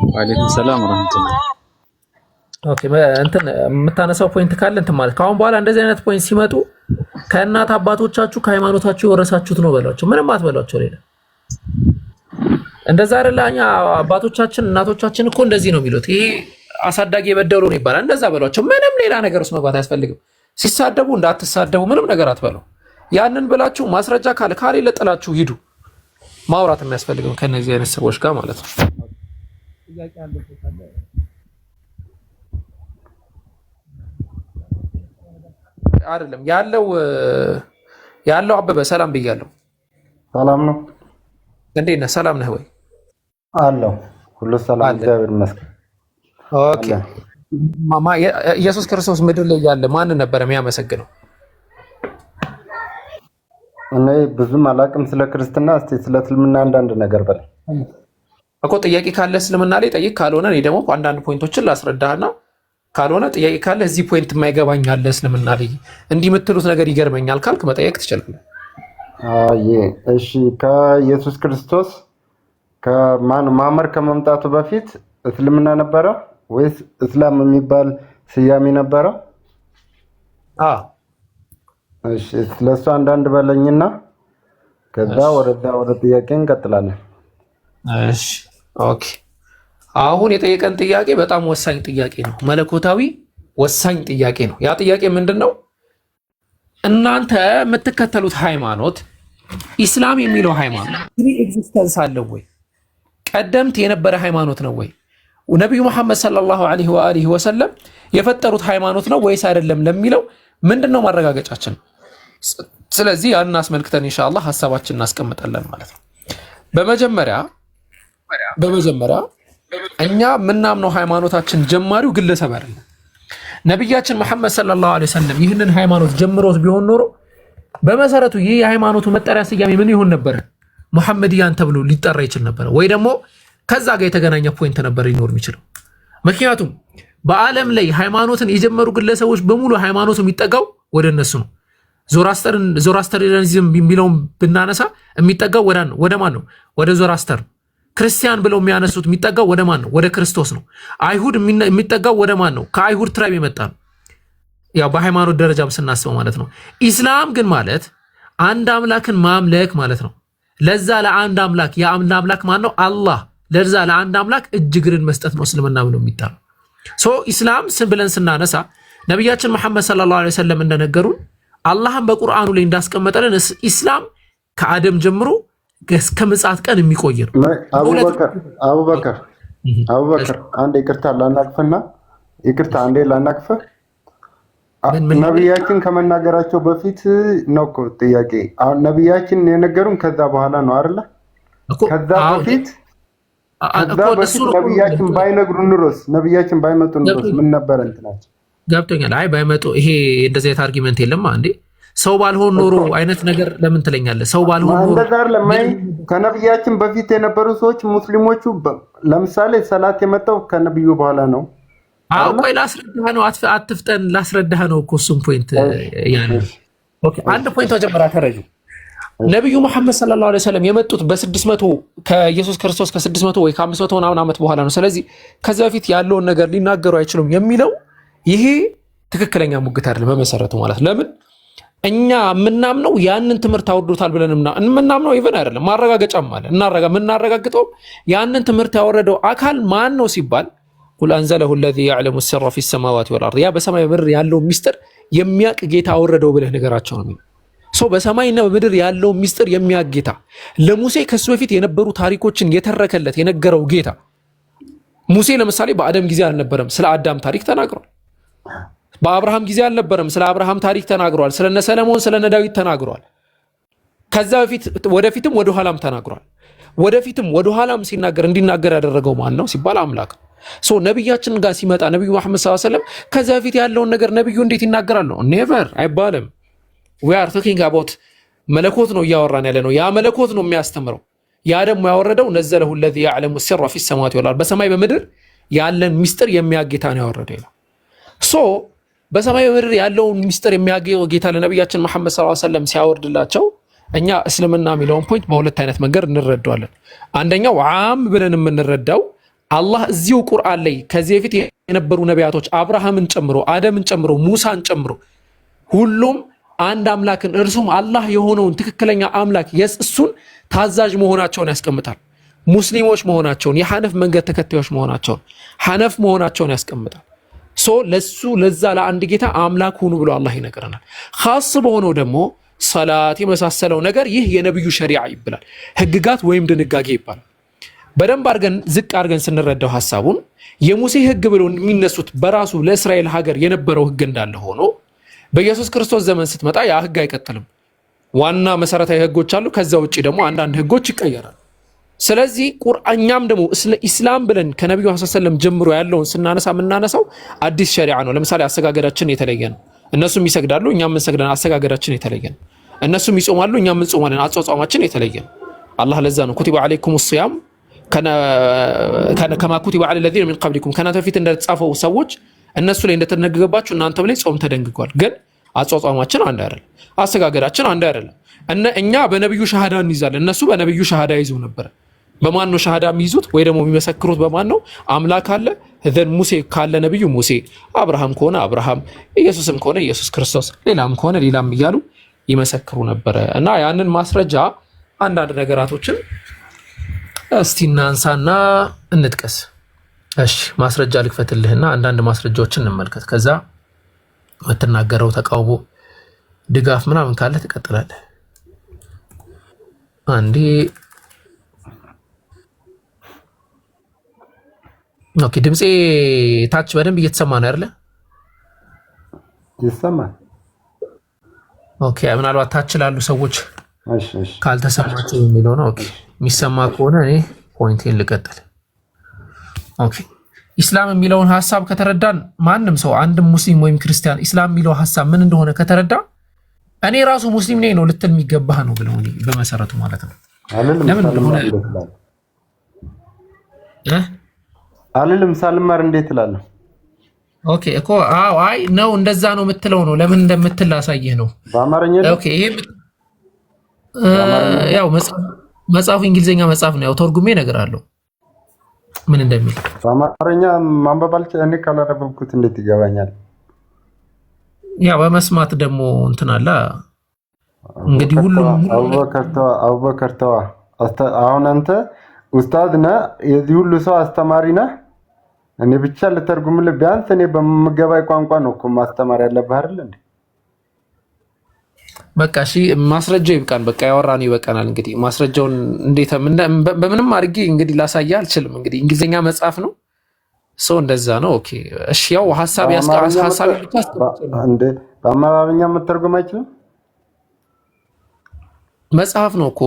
ወአለይኩም ሰላም ወራህመቱላሂ። ኦኬ እንትን የምታነሳው ፖይንት ካለ እንትን ማለት ካሁን በኋላ እንደዚህ አይነት ፖይንት ሲመጡ ከእናት አባቶቻችሁ ከሃይማኖታችሁ የወረሳችሁት ነው በሏቸው። ምንም አትበሏቸው ሌላ። እንደዛ አይደለኛ አባቶቻችን እናቶቻችን እኮ እንደዚህ ነው የሚሉት። ይሄ አሳዳጊ የበደሉ ነው ይባላል። እንደዛ በሏቸው። ምንም ሌላ ነገር ውስጥ መግባት አያስፈልግም። ሲሳደቡ እንዳትሳደቡ፣ ምንም ነገር አትበሉ። ያንን ብላችሁ ማስረጃ ካለ ጥላችሁ ሂዱ። ማውራት የሚያስፈልገው ከነዚህ አይነት ሰዎች ጋር ማለት ነው። ጥያቄ አይደለም ያለው አበበ ሰላም ብያለሁ። ሰላም ነው። እንዴት ነህ? ሰላም ነህ ወይ? አለው ሁሉ ሰላም፣ እግዚአብሔር ይመስገን። ኦኬ ኢየሱስ ክርስቶስ ምድር ላይ ያለ ማን ነበር የሚያመሰግነው? እኔ ብዙም አላቅም ስለ ክርስትና። እስቲ ስለ እስልምና አንዳንድ ነገር በል እኮ። ጥያቄ ካለ እስልምና ላይ ጠይቅ፣ ካልሆነ እኔ ደግሞ አንዳንድ ፖይንቶችን ላስረዳህና ካልሆነ ጥያቄ ካለ እዚህ ፖይንት የማይገባኝ አለ እስልምና ላይ እንዲህ የምትሉት ነገር ይገርመኛል ካልክ መጠየቅ ትችላለህ። እሺ ከኢየሱስ ክርስቶስ ማመር ከመምጣቱ በፊት እስልምና ነበረ ወይስ እስላም የሚባል ስያሜ ነበረ? እሺ ስለሱ አንዳንድ በለኝና ከዛ ወደ ጥያቄ እንቀጥላለን። እሺ ኦኬ። አሁን የጠየቀን ጥያቄ በጣም ወሳኝ ጥያቄ ነው። መለኮታዊ ወሳኝ ጥያቄ ነው። ያ ጥያቄ ምንድነው? እናንተ የምትከተሉት ሃይማኖት ኢስላም የሚለው ሃይማኖት ኤግዚስተንስ አለው ወይ? ቀደምት የነበረ ሃይማኖት ነው ወይ? ነብዩ መሐመድ ሰለላሁ ዐለይሂ ወአሊሂ ወሰለም የፈጠሩት ሃይማኖት ነው ወይስ አይደለም ለሚለው ምንድነው ማረጋገጫችን? ስለዚህ ያን አስመልክተን ኢንሻአላህ ሐሳባችን እናስቀምጣለን ማለት ነው። በመጀመሪያ እኛ ምናምነው ሃይማኖታችን ጀማሪው ግለሰብ አይደለም። ነብያችን መሐመድ ሰለላሁ ዐለይሂ ወሰለም ይህንን ሃይማኖት ጀምሮት ቢሆን ኖሮ በመሰረቱ ይህ የሃይማኖቱ መጠሪያ ስያሜ ምን ይሆን ነበር? ሙሐመድያን ተብሎ ሊጠራ ይችል ነበር ወይ ደግሞ ከዛ ጋር የተገናኘ ፖይንት ነበር ሊኖር የሚችለው። ምክንያቱም በዓለም ላይ ሃይማኖትን የጀመሩ ግለሰቦች በሙሉ ሃይማኖቱ የሚጠጋው ወደ እነሱ ነው። ዞራስተሪያኒዝም የሚለውን ብናነሳ የሚጠጋው ወደ ማን ነው? ወደ ዞራስተር። ክርስቲያን ብለው የሚያነሱት የሚጠጋው ወደ ማን ነው? ወደ ክርስቶስ ነው። አይሁድ የሚጠጋው ወደ ማን ነው? ከአይሁድ ትራይብ የመጣ ነው። ያው በሃይማኖት ደረጃም ስናስበው ማለት ነው። ኢስላም ግን ማለት አንድ አምላክን ማምለክ ማለት ነው። ለዛ ለአንድ አምላክ የአንድ አምላክ ማን ነው? አላህ። ለዛ ለአንድ አምላክ እጅግርን መስጠት ነው እስልምና ብሎ የሚጣለው። ኢስላም ብለን ስናነሳ ነቢያችን መሐመድ ሰለላሁ ዐለይሂ ወሰለም እንደነገሩን አላህም በቁርአኑ ላይ እንዳስቀመጠልን ኢስላም ከአደም ጀምሮ እስከ ምጽአት ቀን የሚቆይ ነው። አቡበከር አንድ ይቅርታ ላናቅፍና ይቅርታ አንዴ ላናቅፈህ። ምን ነቢያችን ከመናገራቸው በፊት ነው እኮ ጥያቄ። አሁን ነቢያችን የነገሩን ከዛ በኋላ ነው አይደለ? ከዛ በፊት ነቢያችን ባይነግሩ ኑሮስ ነቢያችን ባይመጡ ኑሮስ ምን ነበር እንትናቸው? ገብቶኛል። አይ ባይመጡ ይሄ እንደዚህ አይነት አርጊመንት የለም እንዴ። ሰው ባልሆን ኖሮ አይነት ነገር ለምን ትለኛለህ? ሰው ባልሆን ኖሮ እንደዛ ለማይ ከነቢያችን በፊት የነበሩ ሰዎች ሙስሊሞቹ ለምሳሌ ሰላት የመጣው ከነብዩ በኋላ ነው። አዎ ቆይ ላስረዳህ ነው። አትፍጠን፣ ላስረዳህ ነው እኮ እሱም ፖይንት ያን። ኦኬ አንድ ፖይንት ተጀመራ ተረጁ። ነብዩ መሐመድ ሰለላሁ ዐለይሂ ወሰለም የመጡት በ600 ከኢየሱስ ክርስቶስ ከ600 ወይ ከ500 ምናምን ዓመት በኋላ ነው። ስለዚህ ከዛ በፊት ያለውን ነገር ሊናገሩ አይችሉም የሚለው ይሄ ትክክለኛ ሙግት አይደለም በመሰረቱ ማለት። ለምን እኛ የምናምነው ያንን ትምህርት አውርዶታል ብለን የምናምነው ኢቭን አይደለም ማረጋገጫም አለ። የምናረጋግጠው ያንን ትምህርት ያወረደው አካል ማን ነው ሲባል ቁል አንዘለሁ الذي يعلم السر في السماوات والارض ያ በሰማይ ምድር ያለው ሚስጥር የሚያቅ ጌታ አወረደው ብለህ ነገራቸው ነው። ሰው በሰማይና በምድር ያለው ሚስጥር የሚያቅ ጌታ ለሙሴ ከሱ በፊት የነበሩ ታሪኮችን የተረከለት የነገረው ጌታ። ሙሴ ለምሳሌ በአደም ጊዜ አልነበረም፣ ስለ አዳም ታሪክ ተናግሯል። በአብርሃም ጊዜ አልነበረም፣ ስለ አብርሃም ታሪክ ተናግሯል። ስለነ ሰለሞን ስለነ ዳዊት ተናግሯል። ከዛ በፊት ወደፊትም ወደ ኋላም ተናግሯል። ወደፊትም ወደ ኋላም ሲናገር እንዲናገር ያደረገው ማን ነው ሲባል አምላክ። ሶ ነብያችን ጋር ሲመጣ ነብዩ መሐመድ ሰለላሁ ዐለይሂ ወሰለም ከዛ በፊት ያለውን ነገር ነብዩ እንዴት ይናገራል ነው? ኔቨር አይባልም። we are talking about መለኮት ነው እያወራን ያለ ነው። ያ መለኮት ነው የሚያስተምረው። ያ ደግሞ ያወረደው ነዘለሁ الذي يعلم السر في السماوات والارض በሰማይ በምድር ያለን ሚስጥር የሚያጌታ ነው ያወረደው ነው። ሶ በሰማይ በምድር ያለውን ሚስጥር የሚያጌው ጌታ ለነብያችን መሐመድ ሰለላሁ ዐለይሂ ወሰለም ሲያወርድላቸው እኛ እስልምና የሚለውን ፖይንት በሁለት አይነት መንገድ እንረዳዋለን። አንደኛው ዓም ብለን የምንረዳው አላህ እዚሁ ቁርአን ላይ ከዚህ በፊት የነበሩ ነቢያቶች አብርሃምን ጨምሮ አደምን ጨምሮ ሙሳን ጨምሮ ሁሉም አንድ አምላክን እርሱም አላህ የሆነውን ትክክለኛ አምላክ እሱን ታዛዥ መሆናቸውን ያስቀምጣል። ሙስሊሞች መሆናቸውን፣ የሐነፍ መንገድ ተከታዮች መሆናቸውን፣ ሐነፍ መሆናቸውን ያስቀምጣል። ሶ ለዛ ለአንድ ጌታ አምላክ ሁኑ ብሎ አላህ ይነግረናል። ኻስ በሆነው ደግሞ ሰላት የመሳሰለው ነገር ይህ የነብዩ ሸሪዓ ይባላል፣ ህግጋት ወይም ድንጋጌ ይባላል። በደንብ አድርገን ዝቅ አድርገን ስንረዳው ሐሳቡን የሙሴ ህግ ብሎ የሚነሱት በራሱ ለእስራኤል ሀገር የነበረው ህግ እንዳለ ሆኖ በኢየሱስ ክርስቶስ ዘመን ስትመጣ ያ ህግ አይቀጥልም። ዋና መሰረታዊ ህጎች አሉ። ከዛ ውጪ ደግሞ አንዳንድ ህጎች ይቀየራሉ። ስለዚህ ቁርአኛም ደግሞ ኢስላም ብለን ከነብዩ ሰለላሁ ዐለይሂ ወሰለም ጀምሮ ያለውን ስናነሳ የምናነሳው አዲስ ሸሪዓ ነው። ለምሳሌ አሰጋገዳችን የተለየ ነው። እነሱም ይሰግዳሉ፣ እኛም እንሰግዳለን። አሰጋገዳችን የተለየ ነው። እነሱም ይጾማሉ፣ እኛም እንጾማለን። አጾጻማችን የተለየ ነው። አላህ ለዛ ነው ኩቲበ ዐለይኩም ሲያም ከማ ኩቲበ ዐለ الذين من قبلكم ከናንተ በፊት እንደተጻፈው ሰዎች እነሱ ላይ እንደተደነገገባችሁ እናንተም ላይ ጾም ተደንግጓል። ግን አጾጻማችን አንድ አይደለም፣ አሰጋገዳችን አንድ አይደለም። እኛ በነብዩ ሻሃዳ እንይዛለን፣ እነሱ በነብዩ ሻሃዳ ይዘው ነበር። በማን ነው ሻሃዳ የሚይዙት ወይ ደግሞ የሚመሰክሩት በማን ነው? አምላክ አለ ዘን ሙሴ ካለ ነብዩ ሙሴ፣ አብርሃም ከሆነ አብርሃም፣ ኢየሱስም ከሆነ ኢየሱስ ክርስቶስ፣ ሌላም ከሆነ ሌላም እያሉ ይመሰክሩ ነበረ። እና ያንን ማስረጃ አንዳንድ ነገራቶችን እስቲ እናንሳና እንጥቀስ። እሺ ማስረጃ ልክፈትልህና አንዳንድ ማስረጃዎችን እንመልከት። ከዛ የምትናገረው ተቃውሞ ድጋፍ ምናምን ካለ ትቀጥላለህ። አንዴ ኦኬ፣ ድምጼ ታች በደንብ እየተሰማ ነው አይደለ? ይሰማል። ኦኬ፣ ምናልባት ታች ላሉ ሰዎች እሺ ካልተሰማቸው የሚለው ነው። ኦኬ፣ የሚሰማ ከሆነ እኔ ፖይንቴን ልቀጥል። ኦኬ፣ ኢስላም የሚለውን ሐሳብ ከተረዳን ማንም ሰው አንድም ሙስሊም ወይም ክርስቲያን ኢስላም የሚለው ሐሳብ ምን እንደሆነ ከተረዳ እኔ ራሱ ሙስሊም ነኝ ነው ልትል የሚገባህ ነው ብለው በመሰረቱ ማለት ነው። ለምን እንደሆነ አልልም ሳልማር እንዴት እላለሁ? ኦኬ እኮ አዎ፣ አይ ነው እንደዛ ነው የምትለው ነው። ለምን እንደምትል ላሳየህ ነው በአማርኛ። ኦኬ፣ ይሄ ያው መጽሐፉ እንግሊዘኛ መጽሐፍ ነው። ያው ተርጉሜ እነግርሃለሁ ምን እንደሚል። በአማርኛ ማንበብ አልችልም እኔ ካላነበብኩት እንዴት ይገባኛል? ያው በመስማት ደግሞ እንትን አለ እንግዲህ ሁሉም አቡበከር ተዋ። አሁን አንተ ኡስታዝ ነህ፣ የዚህ ሁሉ ሰው አስተማሪ ነህ። እኔ ብቻ ልተርጉምልህ። ቢያንስ እኔ በምገባይ ቋንቋ ነው እኮ ማስተማር ያለብህ አይደል እንዴ? በቃ እሺ፣ ማስረጃው ይብቃን። በቃ ያወራን ይበቃናል። እንግዲህ ማስረጃውን እንዴት በምንም አድርጌ እንግዲህ ላሳየህ አልችልም። እንግዲህ እንግሊዝኛ መጽሐፍ ነው ሰው እንደዛ ነው። ኦኬ እሺ፣ ያው ሐሳብ ሐሳብ ብቻ እንደ በአማርኛ መተርጎም አይችልም። መጽሐፍ ነው እኮ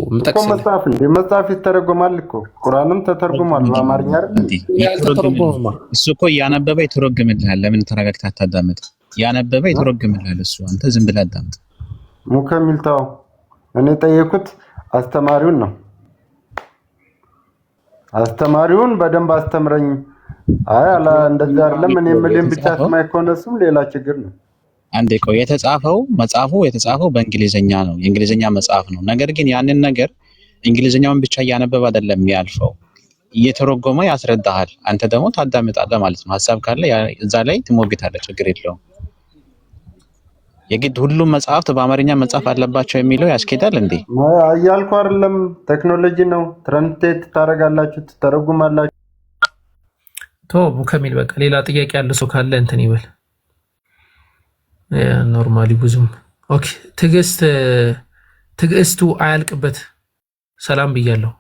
የምጠቅሰው። መጽሐፍ እንደ መጽሐፍ ይተረጎማል እኮ ቁርአንም ተተርጉሟል በአማርኛ አይደል? ያልተተረጎመማ እሱ እኮ ያነበበ ይተረጎምልሃል። ለምን ተረጋግተህ አታዳምጥ? ያነበበ ይተረጎምልሃል። እሱ አንተ ዝም ብለህ አዳምጥ። ሙከሚልታው እኔ ጠየኩት አስተማሪውን ነው። አስተማሪውን በደንብ አስተምረኝ። አይ አላ እንደዛ አይደለም እኔ የምልህን ብቻ ስማይ ከሆነ እሱም ሌላ ችግር ነው። አንዴ ቆይ፣ መጽሐፉ የተጻፈው በእንግሊዘኛ ነው። የእንግሊዘኛ መጽሐፍ ነው። ነገር ግን ያንን ነገር እንግሊዘኛውን ብቻ እያነበበ አይደለም የሚያልፈው፣ እየተረጎመ ያስረዳሃል። አንተ ደግሞ ታዳምጣለህ ማለት ነው። ሐሳብ ካለ እዛ ላይ ትሞግታለህ፣ ችግር የለውም። የግድ ሁሉም መጽሐፍት በአማርኛ መጽሐፍ አለባቸው የሚለው ያስኬዳል እንዴ? እያልኩ አይደለም። ቴክኖሎጂ ነው። ትራንስሌት ታደርጋላችሁ፣ ትተረጉማላችሁ። ሙከሚል በቃ ሌላ ጥያቄ ያለ ሰው ካለ እንትን ይበል። ኖርማሊ ብዙም ኦኬ። ትዕግስቱ አያልቅበት። ሰላም ብያለሁ።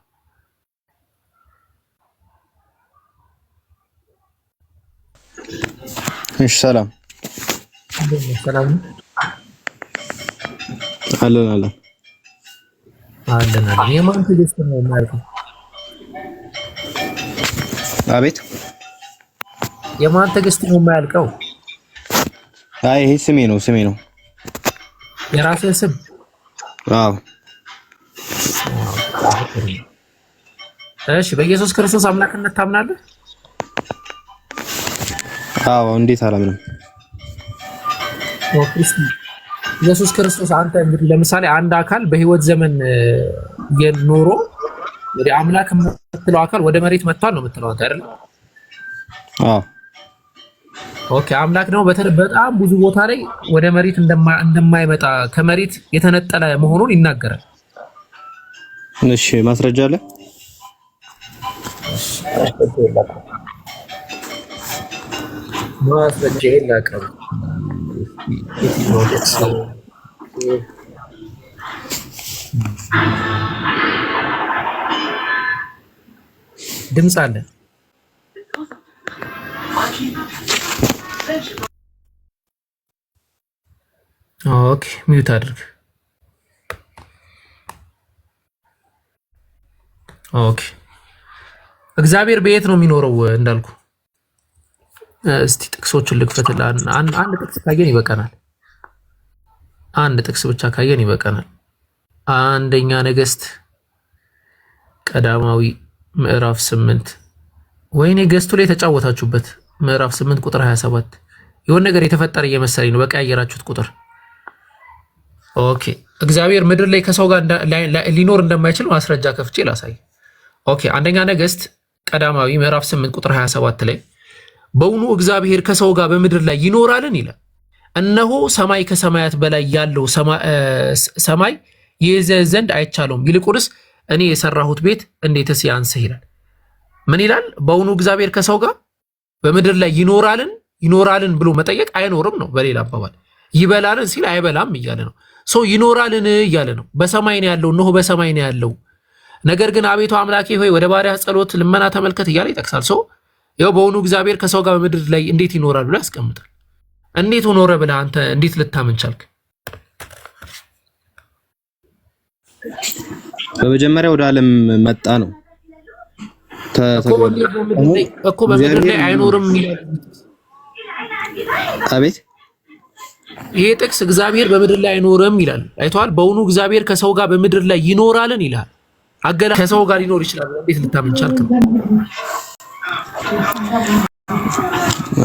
እሺ ሰላም ሰላም አለን። የማን ትዕግስት ነው የማያልቀው? አቤት የማን ትዕግስት ነው የማያልቀው? አይ ይሄ ስሜ ነው። የራስህ ስም? አዎ። እሺ በኢየሱስ ክርስቶስ አምላክነት ታምናለህ? አዎ። እንዴት አላምንም? ኢየሱስ ክርስቶስ አንተ እንግዲህ ለምሳሌ አንድ አካል በህይወት ዘመን የኖሮ ወደ አምላክ የምትለው አካል ወደ መሬት መጥቷል ነው የምትለው አንተ አይደል? አዎ። ኦኬ አምላክ ደግሞ በጣም ብዙ ቦታ ላይ ወደ መሬት እንደማይመጣ ከመሬት የተነጠለ መሆኑን ይናገራል። እሺ ማስረጃ አለ? ማስረጃ የለም። ድምፅ አለ። ኦኬ ሚውት አድርግ። ኦኬ እግዚአብሔር በየት ነው የሚኖረው እንዳልኩ እስቲ ጥቅሶቹን ልክፈትልህ። አንድ ጥቅስ ካየን ይበቃናል። አንድ ጥቅስ ብቻ ካየን ይበቃናል። አንደኛ ነገሥት ቀዳማዊ ምዕራፍ 8 ወይኔ ገስቱ ላይ የተጫወታችሁበት ምዕራፍ 8 ቁጥር 27 የሆነ ነገር የተፈጠረ እየመሰለኝ ነው። በቃ ያየራችሁት ቁጥር ኦኬ። እግዚአብሔር ምድር ላይ ከሰው ጋር ሊኖር እንደማይችል ማስረጃ ከፍቼ ላሳይ። ኦኬ አንደኛ ነገሥት ቀዳማዊ ምዕራፍ 8 ቁጥር 27 ላይ በውኑ እግዚአብሔር ከሰው ጋር በምድር ላይ ይኖራልን ይላል። እነሆ ሰማይ ከሰማያት በላይ ያለው ሰማይ ይይዘው ዘንድ አይቻለውም፣ ይልቁንስ እኔ የሰራሁት ቤት እንዴትስ ያንስህ ይላል። ምን ይላል? በውኑ እግዚአብሔር ከሰው ጋር በምድር ላይ ይኖራልን ብሎ መጠየቅ አይኖርም ነው። በሌላ አባባል ይበላልን ሲል አይበላም እያለ ነው። ሰው ይኖራልን እያለ ነው። በሰማይ ነው ያለው፣ እነሆ በሰማይ ነው ያለው። ነገር ግን አቤቱ አምላኬ ሆይ ወደ ባሪያ ጸሎት ልመና ተመልከት እያለ ይጠቅሳል። ሰው ይኸው በውኑ እግዚአብሔር ከሰው ጋር በምድር ላይ እንዴት ይኖራል ብሎ ያስቀምጣል። እንዴት ኖረ ብለህ አንተ እንዴት ልታምን ቻልክ? በመጀመሪያ ወደ ዓለም መጣ ነው እኮ በምድር ላይ አይኖርም ይላል። አቤት ይሄ ጥቅስ እግዚአብሔር በምድር ላይ አይኖርም ይላል። አይተዋል። በውኑ እግዚአብሔር ከሰው ጋር በምድር ላይ ይኖራልን ይላል። አገላ ከሰው ጋር ሊኖር ይችላል። እንዴት ልታምን ቻልክ?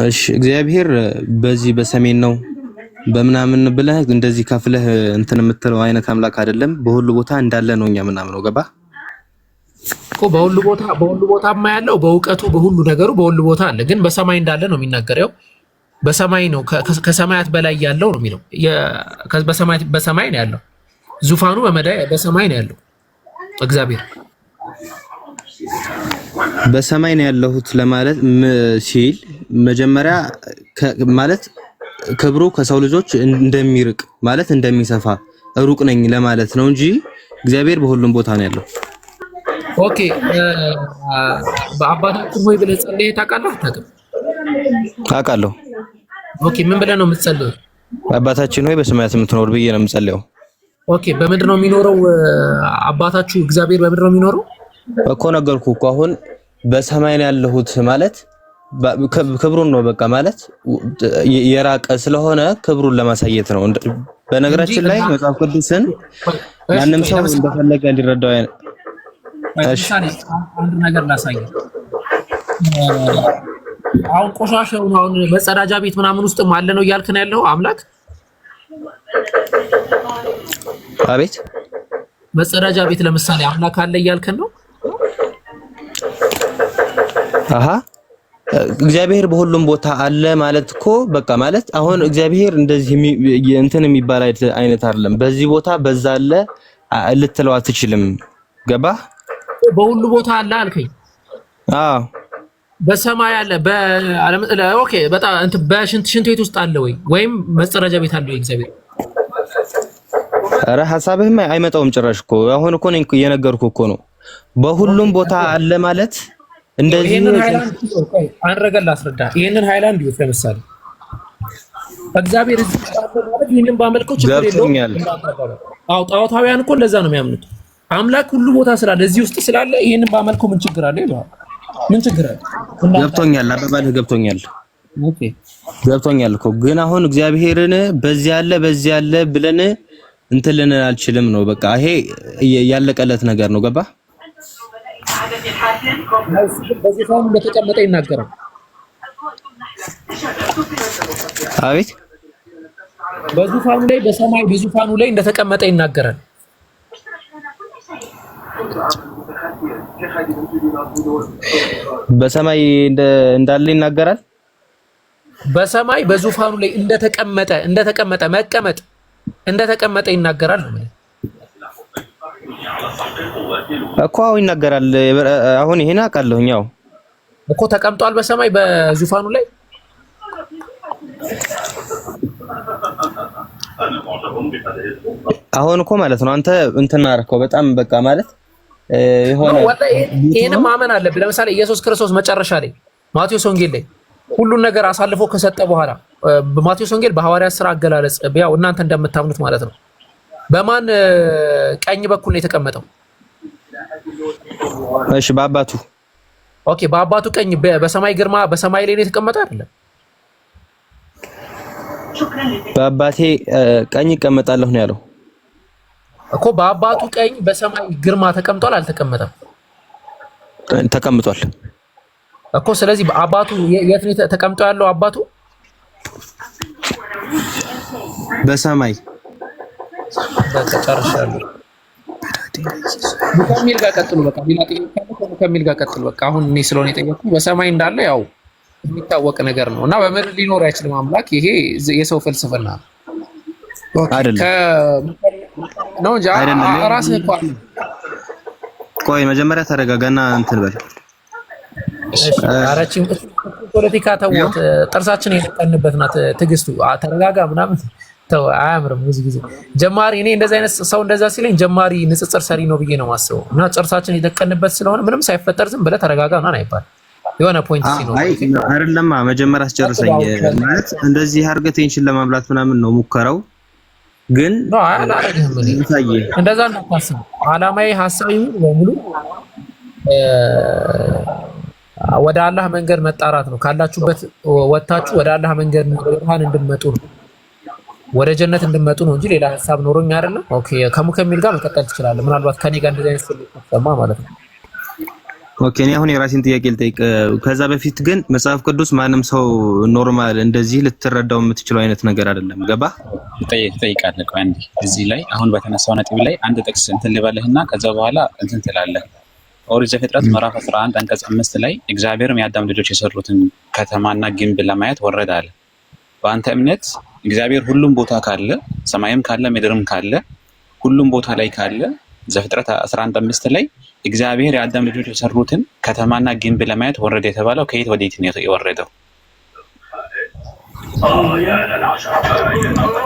እሺ እግዚአብሔር በዚህ በሰሜን ነው በምናምን ብለህ እንደዚህ ከፍለህ እንትን የምትለው አይነት አምላክ አይደለም። በሁሉ ቦታ እንዳለ ነው እኛ ምናምን ነው። ገባ እኮ በሁሉ ቦታማ ያለው በእውቀቱ በሁሉ ነገሩ በሁሉ ቦታ አለ። ግን በሰማይ እንዳለ ነው የሚናገረው። በሰማይ ነው ከሰማያት በላይ ያለው ነው የሚለው። በሰማይ ነው ያለው። ዙፋኑ በሰማይ ነው ያለው እግዚአብሔር። በሰማይ ነው ያለሁት ለማለት ሲል መጀመሪያ ማለት ክብሩ ከሰው ልጆች እንደሚርቅ ማለት እንደሚሰፋ ሩቅ ነኝ ለማለት ነው እንጂ እግዚአብሔር በሁሉም ቦታ ነው ያለው። ኦኬ በአባታችን ሆይ ብለህ ጸልየህ ታውቃለህ? አታውቅም? አውቃለሁ። ኦኬ ምን ብለህ ነው የምትጸልየው? አባታችን ሆይ በሰማያት የምትኖር ብዬ ነው የምጸልየው። ኦኬ በምንድን ነው የሚኖረው? አባታችሁ እግዚአብሔር በምንድን ነው የሚኖረው? እኮ ነገርኩህ እኮ አሁን በሰማይ ነው ያለሁት ማለት ክብሩን ነው በቃ ማለት የራቀ ስለሆነ ክብሩን ለማሳየት ነው። በነገራችን ላይ መጽሐፍ ቅዱስን ማንም ሰው እንደፈለገ እንዲረዳው እሺ አንድ ነገር ላሳየህ። አሁን ቆሻሻው ነው አሁን መጸዳጃ ቤት ምናምን ውስጥ አለ ነው እያልክ ነው ያለው አምላክ? አቤት መጸዳጃ ቤት ለምሳሌ አምላክ አለ እያልከን ነው? አሃ እግዚአብሔር በሁሉም ቦታ አለ ማለት እኮ በቃ ማለት አሁን እግዚአብሔር እንደዚህ እንትን የሚባል አይነት አይደለም። በዚህ ቦታ በዛ አለ ልትለው አትችልም። ገባህ? በሁሉ ቦታ አለ አልከኝ። አዎ በሰማይ አለ ኦኬ በጣም እንትን በሽንት ቤት ውስጥ አለ ወይም መጸዳጃ ቤት አለ ወይ እግዚአብሔር? ኧረ ሐሳብህም አይመጣውም ጭራሽ እኮ አሁን እኮ ነኝ እየነገርኩህ እኮ ነው። በሁሉም ቦታ አለ ማለት እንደዚህ ይሄንን ሃይላንድ አንድ ነገር ላስረዳ። ይሄንን ሃይላንድ ይወት ለምሳሌ እግዚአብሔር እዚህ ተጣጣ ማለት ይሄንን ባመልከው ችግር የለውም። አዎ ጣዖታውያን እኮ እንደዛ ነው የሚያምኑት። አምላክ ሁሉ ቦታ ስላለ እዚህ ውስጥ ስላለ ይሄንን ባመልከው ምን ችግር አለ ይላል። ምን ችግር አለ? ገብቶኛል፣ አባባልህ ገብቶኛል። ኦኬ ገብቶኛል እኮ ግን አሁን እግዚአብሔርን በዚህ አለ ብለን እንትን ልንል አልችልም ነው በቃ ይሄ ያለቀለት ነገር ነው። ገባህ? በዙፋኑ እንደተቀመጠ ይናገራል። አቤት በዙፋኑ ላይ በሰማይ በዙፋኑ ላይ እንደተቀመጠ ይናገራል። በሰማይ እንዳለ ይናገራል። በሰማይ በዙፋኑ ላይ እንደተቀመጠ መቀመጥ እንደተቀመጠ ይናገራል ነው እኮ አዎ ይናገራል። አሁን ይሄን አውቃለሁኝ። ያው እኮ ተቀምጧል በሰማይ በዙፋኑ ላይ። አሁን እኮ ማለት ነው አንተ እንትን አደረከው በጣም በቃ ማለት የሆነ ይሄን ማመን አለብህ። ለምሳሌ ኢየሱስ ክርስቶስ መጨረሻ ላይ ማቴዎስ ወንጌል ላይ ሁሉን ነገር አሳልፎ ከሰጠ በኋላ በማቴዎስ ወንጌል በሐዋርያት ሥራ አገላለጽ ያው እናንተ እንደምታምኑት ማለት ነው በማን ቀኝ በኩል ነው የተቀመጠው? እሺ በአባቱ። ኦኬ በአባቱ ቀኝ በሰማይ ግርማ በሰማይ ላይ ነው የተቀመጠ አይደለም? በአባቴ ቀኝ እቀመጣለሁ ነው ያለው እኮ። በአባቱ ቀኝ በሰማይ ግርማ ተቀምጧል አልተቀመጠም? ተቀምጧል እኮ። ስለዚህ አባቱ የት ነው ተቀምጦ ያለው? አባቱ በሰማይ ተጨርሻለሁ። ከሚል ጋር ቀጥሉ። በቃ ከሚል ጋር ቀጥሉ። በቃ አሁን እኔ ስለሆነ የጠየኩት በሰማይ እንዳለ ያው የሚታወቅ ነገር ነው እና በምድር ሊኖር አይችልም አምላክ። ይሄ የሰው ፍልስፍና አይደለም ነው እንጂ ራስህ እኮ ቆይ መጀመሪያ ተረጋጋና እንትን በል። አራቺም ፖለቲካ ተውት። ጥርሳችን የነቀንበት ናት ትዕግስቱ። ተረጋጋ ምናምን ተው፣ አያምርም። ብዙ ጊዜ ጀማሪ እኔ እንደዛ አይነት ሰው እንደዛ ሲለኝ ጀማሪ ንጽጽር ሰሪ ነው ብዬ ነው የማስበው። እና ጥርሳችን የነቀንበት ስለሆነ ምንም ሳይፈጠር ዝም ብለህ ተረጋጋ ምናምን አይባል። የሆነ ፖይንት ሲኖር አይደለም መጀመሪያ አስጨርሰኝ ማለት እንደዚህ አድርገህ ቴንሽን ለማብላት ምናምን ነው ሙከራው። ግን ነው አላረግህም። እንደዛ እንዳታስብ። አላማዬ ሐሳቤ ሙሉ ወደ አላህ መንገድ መጣራት ነው። ካላችሁበት ወጣችሁ ወደ አላህ መንገድ ብርሃን እንድትመጡ ነው፣ ወደ ጀነት እንድትመጡ ነው እንጂ ሌላ ሐሳብ ኖሮኝ አይደለም። ኦኬ ከሙከሚል ጋር መቀጠል ትችላለህ። ምናልባት ከኔ ጋር እንደዚህ አይነት ስልክ ተሰማ ማለት ነው። ኦኬ እኔ አሁን የራሴን ጥያቄ ልጠይቅ። ከዛ በፊት ግን መጽሐፍ ቅዱስ ማንም ሰው ኖርማል እንደዚህ ልትረዳው የምትችለው አይነት ነገር አይደለም። ገባ ትጠይቃለህ። ቆይ አንዴ እዚህ ላይ አሁን በተነሳው ነጥብ ላይ አንድ ጥቅስ እንትን ልበልህና ከዛ በኋላ እንትን ትላለህ። ኦሪት ዘፍጥረት ምዕራፍ 11 አንቀጽ 5 ላይ እግዚአብሔርም የአዳም ልጆች የሰሩትን ከተማና ግንብ ለማየት ወረደ አለ። በአንተ እምነት እግዚአብሔር ሁሉም ቦታ ካለ፣ ሰማይም ካለ ምድርም ካለ፣ ሁሉም ቦታ ላይ ካለ ዘፍጥረት 11:5 ላይ እግዚአብሔር የአዳም ልጆች የሰሩትን ከተማና ግንብ ለማየት ወረደ የተባለው ከየት ወዴት ነው የወረደው?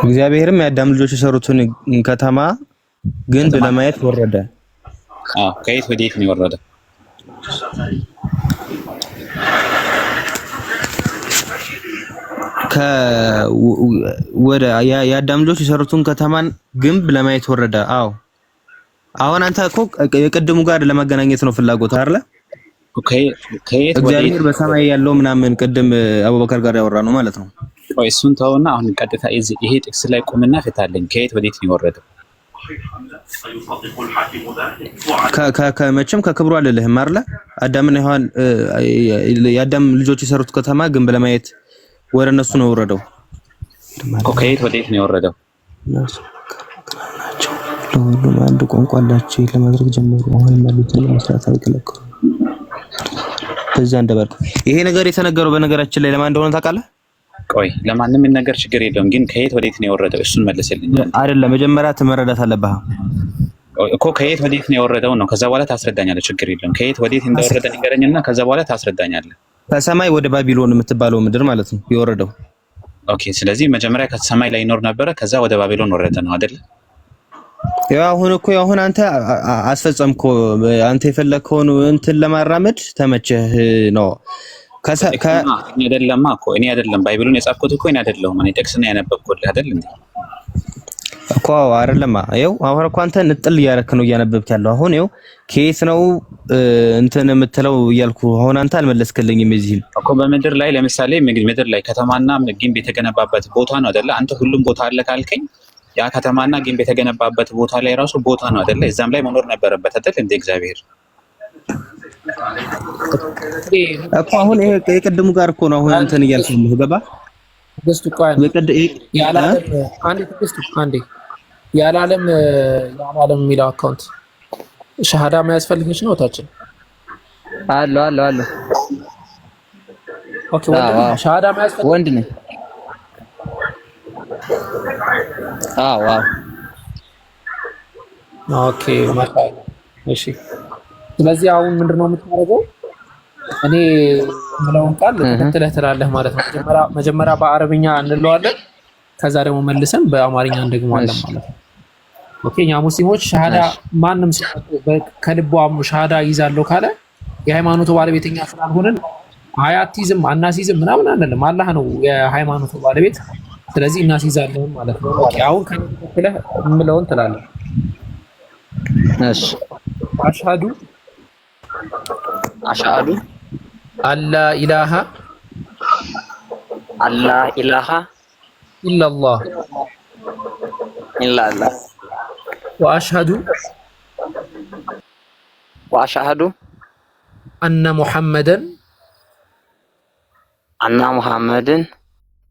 እግዚአብሔርም የአዳም ልጆች የሰሩትን ከተማ ግንብ ለማየት ወረደ። ከየት ወዴት ነው የወረደው? ወደ የአዳም ልጆች የሰሩትን ከተማን ግንብ ለማየት ወረደ። አዎ አሁን አንተ እኮ የቅድሙ ጋር ለማገናኘት ነው ፍላጎት አይደለ? እግዚአብሔር በሰማይ ያለው ምናምን ቅድም አቡበከር ጋር ያወራ ነው ማለት ነው። ቆይ እሱን ተውና አሁን ቀጥታ ይሄ ጥቅስ ላይ ቁምና ፍታለኝ። ከየት ወዴት ነው የወረደው? ከመቼም ከክብሩ አልልህም አይደለ? አዳምና ሔዋን የአዳም ልጆች የሰሩት ከተማ ግንብ ለማየት ወደ እነሱ ነው የወረደው። ከየት ወዴት ነው የወረደው? ለሁሉም አንድ ቋንቋ አላቸው ለማድረግ ጀመሩ። አሁንም ያሉትን መስራት አይከለከሉም። በዛ እንደበርኩ ይሄ ነገር የተነገረው በነገራችን ላይ ለማን እንደሆነ ታውቃለህ? ቆይ ለማንም ነገር ችግር የለውም፣ ግን ከየት ወዴት ነው የወረደው? እሱን መልስልኝ። አይደለም መጀመሪያ መረዳት አለብህ እኮ ከየት ወዴት ነው የወረደው ነው። ከዛ በኋላ ታስረዳኛለህ። ችግር የለውም። ከየት ወዴት እንደወረደ ንገረኝና ከዛ በኋላ ታስረዳኛለህ። ከሰማይ ወደ ባቢሎን የምትባለው ምድር ማለት ነው የወረደው። ኦኬ። ስለዚህ መጀመሪያ ከሰማይ ላይ ይኖር ነበረ፣ ከዛ ወደ ባቢሎን ወረደ ነው አይደል? ያው አሁን አንተ አስፈጸምኮ አንተ የፈለከውን እንትን ለማራመድ ተመቸህ ነው። እኔ አይደለማ እኮ እኔ አይደለም ባይብሉን የጻፍኩት እኮ እኔ አይደለሁም። እኔ ጥቅስ ነው ያነበብኩልህ አይደል እንዴ? እኮ አይደለማ። ይኸው አሁን እኮ አንተ ንጥል እያደረክ ነው እያነበብክ ያለው። አሁን ይኸው ከየት ነው እንትን የምትለው እያልኩ አሁን አንተ አልመለስክልኝም። እዚህ እኮ በምድር ላይ ለምሳሌ ምድር ላይ ከተማና ግንብ የተገነባበት ቦታ ነው አይደለ? አንተ ሁሉም ቦታ አለ ካልከኝ ያ ከተማና ግንብ የተገነባበት ቦታ ላይ ራሱ ቦታ ነው አይደለ? እዛም ላይ መኖር ነበረበት አይደል እንደ እግዚአብሔር እኮ አሁን ይሄ የቅድሙ ጋር እኮ ነው አሁን እንትን እያልኩ ነው። ገባ ትግስቱ ቋን ያላለም የሚለው አካውንት ሻሃዳ ማያስፈልግሽ ነው ታችን አሎ ኦኬ ወንድ ሻሃዳ ማያስፈልግ ወንድ ነኝ። አዎ ኦኬ ማሻአላ። እሺ ስለዚህ አሁን ምንድነው የምታደርገው? እኔ የምለውን ቃል ተከትለህ ትላለህ ማለት ነው። መጀመሪያ በአረብኛ እንለዋለን፣ ከዛ ደግሞ መልሰን በአማርኛ እንደግመዋለን ማለት ነው። ኦኬ እኛ ሙስሊሞች ሻሃዳ ማንም ከልቡ አምኖ ሻሃዳ ይዛለው ካለ የሃይማኖቱ ባለቤተኛ ስላልሆነን አያቲዝም አናሲዝም ምናምን አንልም። አላህ ነው የሃይማኖቱ ባለቤት። ስለዚህ እናሲዛለን ማለት ነው። ኦኬ አሁን ከነተከለ እንለውን ትላለህ። እሺ አሽሃዱ አላ ኢላሃ ኢላላህ ወአሽሃዱ አነ ሙሐመደን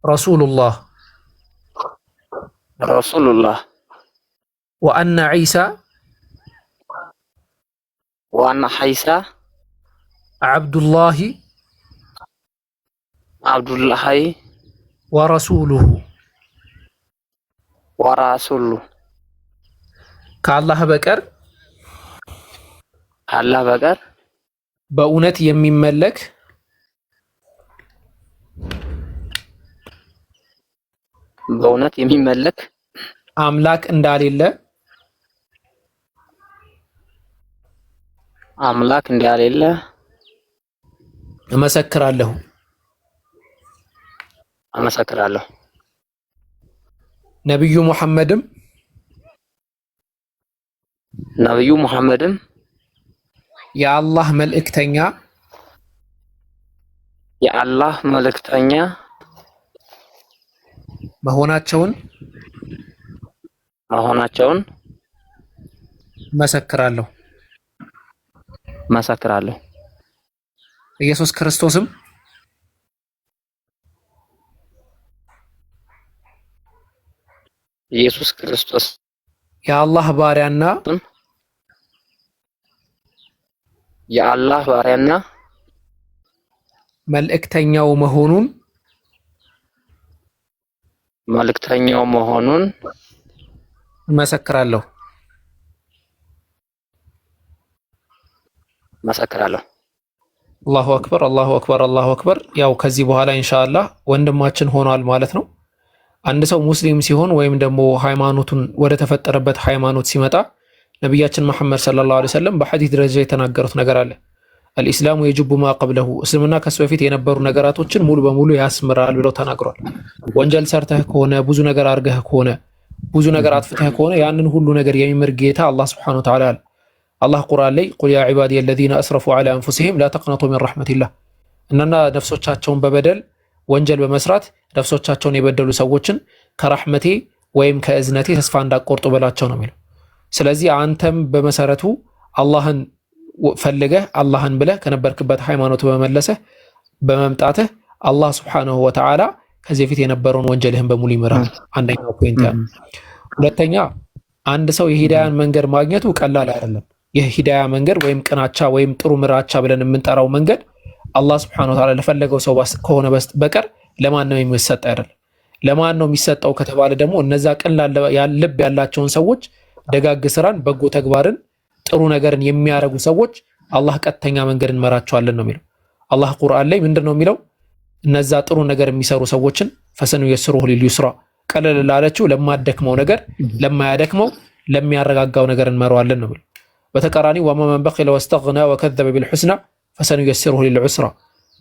ረሱሉላህ ወአነ ዒሳ አብዱላሂ ወረሱሉሁ ከአላህ በቀር በእውነት የሚመለክ አምላክ እንዳሌለ እመሰክራለሁ። ነብዩ ሙሐመድም የአላህ መልእክተኛ መሆናቸውን እመሰክራለሁ። ኢየሱስ ክርስቶስም የአላህ ባሪያና መልእክተኛው መሆኑን እመሰክራለሁ። አላሁ አክበር አላሁ አክበር አላሁ አክበር። ያው ከዚህ በኋላ ኢንሻአላህ ወንድማችን ሆኗል ማለት ነው። አንድ ሰው ሙስሊም ሲሆን ወይም ደግሞ ሃይማኖቱን ወደ ተፈጠረበት ሃይማኖት ሲመጣ ነቢያችን መሐመድ ሰለላሁ ዐለይሂ ወሰለም በሐዲስ ደረጃ የተናገሩት ነገር አለ። አልኢስላሙ የጅቡ ማ ቀብለሁ፣ እስልምና ከሱ በፊት የነበሩ ነገራቶችን ሙሉ በሙሉ ያስምራል ብለው ተናግሯል። ወንጀል ሰርተህ ከሆነ ብዙ ነገር አርገህ ከሆነ ብዙ ነገር አጥፍተህ ከሆነ ያንን ሁሉ ነገር የሚምር ጌታ አላህ ሱብሓነሁ ወተዓላ አለ። አላህ ቁርአን ላይ ቁል ያ ዒባዲየ አለዚነ አስረፉ ዐላ አንፉሲሂም ላ ተቅነጡ ሚን ረሕመቲላህ፣ እናና ነፍሶቻቸውን በበደል ወንጀል በመስራት ነፍሶቻቸውን የበደሉ ሰዎችን ከረሕመቴ ወይም ከእዝነቴ ተስፋ እንዳቆርጡ በላቸው ነው የሚለው። ስለዚህ አንተም በመሰረቱ አላህን ፈልገህ አላህን ብለህ ከነበርክበት ሃይማኖት በመመለሰህ በመምጣትህ አላህ ሱብሓነሁ ወተዓላ ከዚህ በፊት የነበረውን ወንጀልህን በሙሉ ይምራል። አንደኛው ፖይንት ያ። ሁለተኛ አንድ ሰው የሂዳያን መንገድ ማግኘቱ ቀላል አይደለም። የሂዳያ መንገድ ወይም ቅናቻ ወይም ጥሩ ምራቻ ብለን የምንጠራው መንገድ አላህ ሱብሓነሁ ወተዓላ ለፈለገው ሰው ከሆነ በቀር ለማንም የሚሰጥ አይደለም። ለማን ነው የሚሰጠው ከተባለ ደግሞ እነዛ ቅን ልብ ያላቸውን ሰዎች ደጋግ ስራን፣ በጎ ተግባርን፣ ጥሩ ነገርን የሚያረጉ ሰዎች አላህ ቀጥተኛ መንገድ እንመራቸዋለን ነው የሚለው። አላህ ቁርአን ላይ ምንድነው የሚለው? እነዛ ጥሩ ነገር የሚሰሩ ሰዎችን ፈሰኑ የስሩሁ ሊልዩስራ፣ ቀለል ላለችው ለማደክመው ነገር ለማያደክመው ለሚያረጋጋው ነገር እንመራዋለን ነው የሚለው። በተቃራኒ ወመን በኺለ ወስተግና ወከዘበ ቢልሑስና ፈሰኑ የስሩሁ ሊልዑስራ፣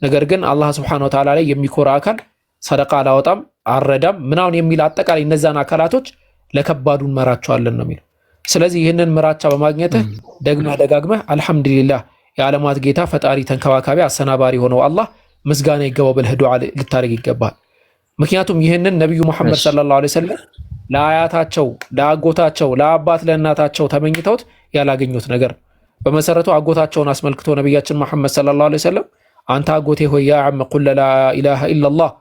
ነገር ግን አላህ ሱብሓነሁ ወተዓላ ላይ የሚኮራ አካል ሰደቃ አላወጣም አረዳም ምናምን የሚል አጠቃላይ እነዛን አካላቶች ለከባዱ እንመራቸዋለን ነው የሚለው። ስለዚህ ይህንን ምራቻ በማግኘትህ ደግመህ ደጋግመህ አልሐምዱሊላህ የዓለማት ጌታ ፈጣሪ ተንከባካቢ አሰናባሪ ሆነው አላህ ምስጋና ይገባው ብለህ ዱዓ ልታደርግ ይገባል። ምክንያቱም ይህንን ነቢዩ መሐመድ ሰለላሁ ዐለይሂ ወሰለም ለአያታቸው፣ ለአጎታቸው፣ ለአባት ለእናታቸው ተመኝተውት ያላገኙት ነገር። በመሰረቱ አጎታቸውን አስመልክቶ ነቢያችን መሐመድ ሰለላሁ ዐለይሂ ወሰለም አንተ አጎቴ ሆይ ያ ዐም ቁል ላ ኢላሃ ኢለላህ፣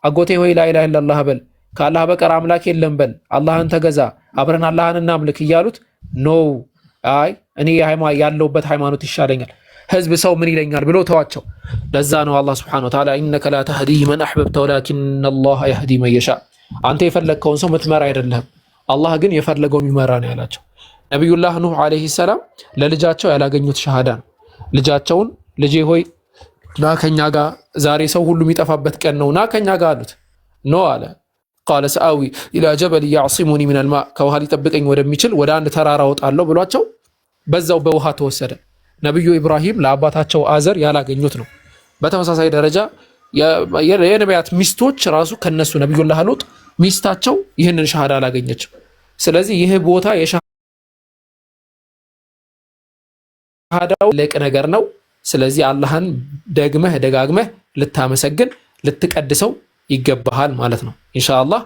አጎቴ ሆይ ላ ኢላሃ ኢለላህ በል፣ ከአላህ በቀር አምላክ የለም በል፣ አላህን ተገዛ፣ አብረን አላህን እናምልክ እያሉት ኖ አይ እኔ ያለውበት ሃይማኖት ይሻለኛል፣ ህዝብ ሰው ምን ይለኛል ብሎ ተዋቸው። ለዛ ነው አላህ ሱብሓነሁ ወተዓላ ኢነከ ላ ተህዲ መን አሕበብተ ወላኪነ አላህ የህዲ መን የሻእ፣ አንተ የፈለግከውን ሰው ምትመራ አይደለህም አላህ ግን የፈለገውን ይመራ ነው ያላቸው። ነቢዩላህ ኑህ ዓለይሂ ሰላም ለልጃቸው ያላገኙት ሸሃዳ ነው። ልጃቸውን ልጄ ሆይ ና ከኛ ጋር ዛሬ ሰው ሁሉ የሚጠፋበት ቀን ነው ና ከኛ ጋር አሉት። ኖ አለ። ቃለ ሰአዊ ኢላ ጀበል ያዕሲሙኒ ሚነል ማእ፣ ከውሃ ሊጠብቀኝ ወደሚችል ወደ አንድ ተራራ ወጣለሁ ብሏቸው በዛው በውሃ ተወሰደ። ነቢዩ ኢብራሂም ለአባታቸው አዘር ያላገኙት ነው። በተመሳሳይ ደረጃ የነቢያት ሚስቶች ራሱ ከነሱ ነቢዩላህ ሉጥ ሚስታቸው ይህንን ሸሃዳ አላገኘችም። ስለዚህ ይህ ቦታ የሸሃዳው ልቅ ነገር ነው። ስለዚህ አላህን ደግመህ ደጋግመህ ልታመሰግን ልትቀድሰው ይገባሃል ማለት ነው። ኢንሻአላህ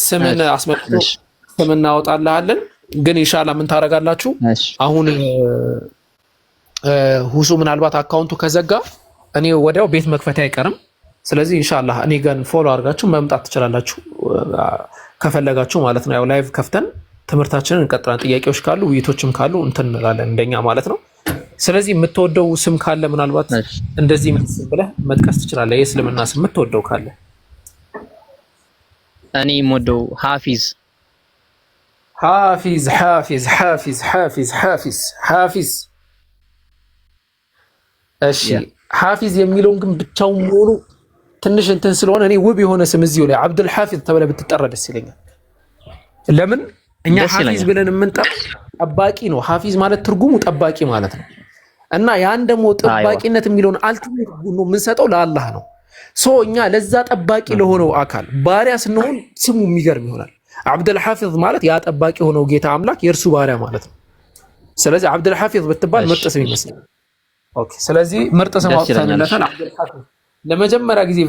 ስምን አስመልክቶ ስም እናወጣልሃለን። ግን ኢንሻአላህ ምን ታረጋላችሁ? አሁን ሁሱ ምናልባት አካውንቱ ከዘጋ እኔ ወዲያው ቤት መክፈቴ አይቀርም። ስለዚህ ኢንሻአላህ እኔ ጋር ፎሎ አድርጋችሁ መምጣት ትችላላችሁ ከፈለጋችሁ ማለት ነው። ያው ላይቭ ከፍተን ትምህርታችንን እንቀጥላለን። ጥያቄዎች ካሉ ውይይቶችም ካሉ እንትን እንላለን እንደኛ ማለት ነው። ስለዚህ የምትወደው ስም ካለ ምናልባት እንደዚህ ስም ብለህ መጥቀስ ትችላለህ። የእስልምና ስም የምትወደው ካለ። እኔ የምወደው ሐፊዝ ሐፊዝ ሐፊዝ ሐፊዝ ሐፊዝ ሐፊዝ ሐፊዝ። እሺ ሐፊዝ የሚለውን ግን ብቻውን ሙሉ ትንሽ እንትን ስለሆነ እኔ ውብ የሆነ ስም እዚሁ ላይ አብዱል ሐፊዝ ተብለህ ብትጠራ ደስ ይለኛል። ለምን እኛ ሐፊዝ ብለን የምንጠራው ጠባቂ ነው። ሐፊዝ ማለት ትርጉሙ ጠባቂ ማለት ነው። እና ያን ደግሞ ጠባቂነት የሚለውን አልቲሜት ነው የምንሰጠው ለአላህ ነው። ሶ እኛ ለዛ ጠባቂ ለሆነው አካል ባሪያ ስንሆን ስሙ የሚገርም ይሆናል። አብዱል ሐፊዝ ማለት ያ ጠባቂ ሆነው ጌታ አምላክ የእርሱ ባሪያ ማለት ነው። ስለዚህ አብዱል ሐፊዝ ብትባል ምርጥ ስም ይመስላል። ኦኬ፣ ስለዚህ ምርጥ ስም አውጥተንለታል አብዱል ሐፊዝ። ለመጀመሪያ ጊዜ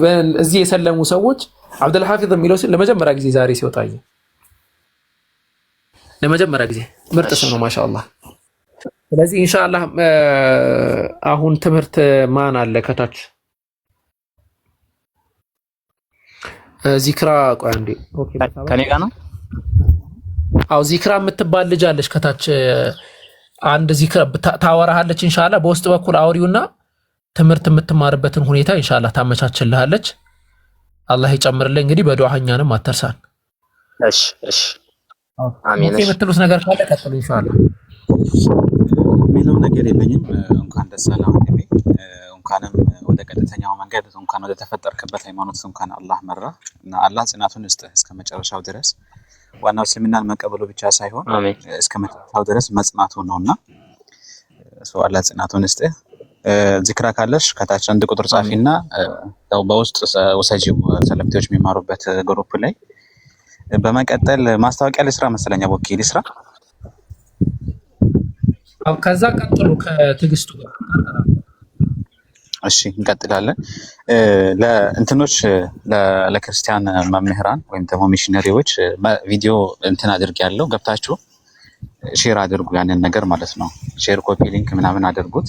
እዚህ የሰለሙ ሰዎች አብዱል ሐፊዝ የሚለው ስም ለመጀመሪያ ጊዜ ዛሬ ሲወጣኝ ለመጀመሪያ ጊዜ ምርጥ ስም ነው ማሻአላህ። ስለዚህ ኢንሻአላህ አሁን ትምህርት ማን አለ ከታች? ዚክራ ቆይ አንዴ። ኦኬ ከኔ ጋር ነው። አው ዚክራ የምትባል ልጅ አለች ከታች። አንድ ዚክራ ታወራሃለች ኢንሻአላህ። በውስጥ በኩል አውሪውና ትምህርት የምትማርበትን ሁኔታ ኢንሻአላህ ታመቻችልሃለች። አላህ ይጨምርልህ። እንግዲህ በዱዓኛንም አትርሳን። እሺ እሺ። አሜን። የምትሉት ነገር ካለ ቀጥሉ ኢንሻአላህ። ምንም ነገር የለኝም። እንኳን ደስ አለህ ወንድሜ። እንኳንም ወደ ቀጥተኛው መንገድ እንኳን ወደ ተፈጠርክበት ሃይማኖት እንኳን አላህ መራ እና አላህ ጽናቱን ይስጥህ እስከ መጨረሻው ድረስ። ዋናው እስልምናን መቀበሉ ብቻ ሳይሆን አሜን እስከ መጨረሻው ድረስ መጽናቱ ነውና ሰው አላህ ጽናቱን ይስጥህ። ዚክራ ካለሽ ከታች አንድ ቁጥር ጻፊና ያው በውስጥ ወሰጂው ሰለምቴዎች የሚማሩበት ግሩፕ ላይ በመቀጠል ማስታወቂያ ልስራ መሰለኝ አቦኬ ልስራ። ከዛ ቀጥሉ ከትዕግስቱ ጋር። እሺ እንቀጥላለን። ለእንትኖች ለክርስቲያን መምህራን ወይም ደግሞ ሚሽነሪዎች ቪዲዮ እንትን አድርጌያለሁ። ገብታችሁ ሼር አድርጉ ያንን ነገር ማለት ነው። ሼር ኮፒ ሊንክ ምናምን አድርጉት።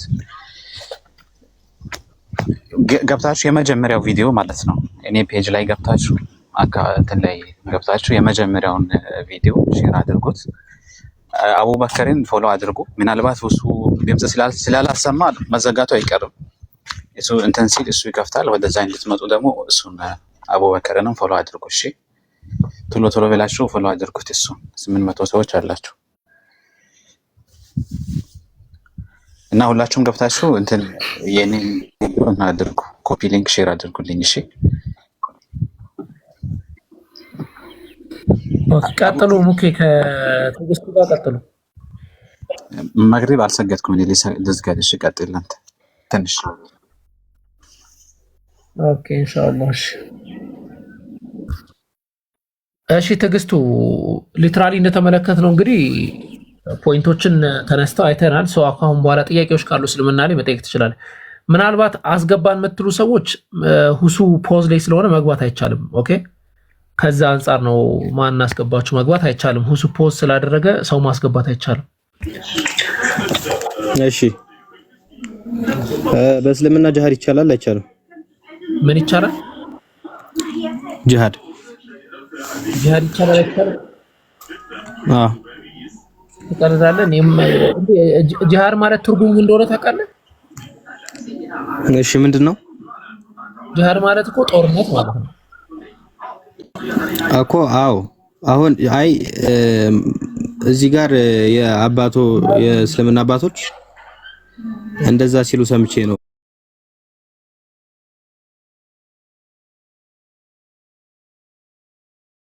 ገብታችሁ የመጀመሪያው ቪዲዮ ማለት ነው እኔ ፔጅ ላይ ገብታችሁ እንትን ላይ ገብታችሁ የመጀመሪያውን ቪዲዮ ሼር አድርጉት። አቡበከርን ፎሎ አድርጉ። ምናልባት እሱ ድምጽ ስላላሰማ መዘጋቱ አይቀርም። እሱ እንትን ሲል እሱ ይከፍታል። ወደዛ እንድትመጡ ደግሞ እሱን አቡበከርንም ፎሎ አድርጉ። እሺ ቶሎ ቶሎ ብላችሁ ፎሎ አድርጉት። እሱ 800 ሰዎች አላችሁ እና ሁላችሁም ገብታችሁ እንትን የኔን ቪዲዮ አድርጉ፣ ኮፒ ሊንክ ሼር አድርጉልኝ። እሺ ቀጥሉ። ሙኬ ከትዕግስቱ ጋር ቀጥሉ። መግሪብ አልሰገድኩም እኔ ልዝጋድ። እሺ ቀጥል አንተ ትንሽ። ኦኬ ኢንሻአላህ። እሺ ትዕግስቱ ሊትራሊ እንደተመለከትነው እንግዲህ ፖይንቶችን ተነስተው አይተናል። ሰው አሁን በኋላ ጥያቄዎች ካሉ እስልምና ላይ መጠየቅ ትችላለህ። ምናልባት አስገባን የምትሉ ሰዎች ሁሱ ፖዝ ላይ ስለሆነ መግባት አይቻልም። ኦኬ ከዛ አንጻር ነው ማን አስገባችሁ መግባት አይቻልም። ሁሱ ፖዝ ስላደረገ ሰው ማስገባት አይቻልም። እሺ በእስልምና ጂሃድ ይቻላል አይቻልም? ምን ይቻላል? ጂሃድ ይቻላል አይቻልም? አዎ ተቀርዛለን። ጂሃድ ማለት ትርጉሙ እንደሆነ ታውቃለህ? እሺ ምንድነው ጂሃድ ማለት? እኮ ጦርነት ማለት ነው እኮ። አዎ አሁን አይ እዚህ ጋር የእስልምና አባቶች እንደዛ ሲሉ ሰምቼ ነው።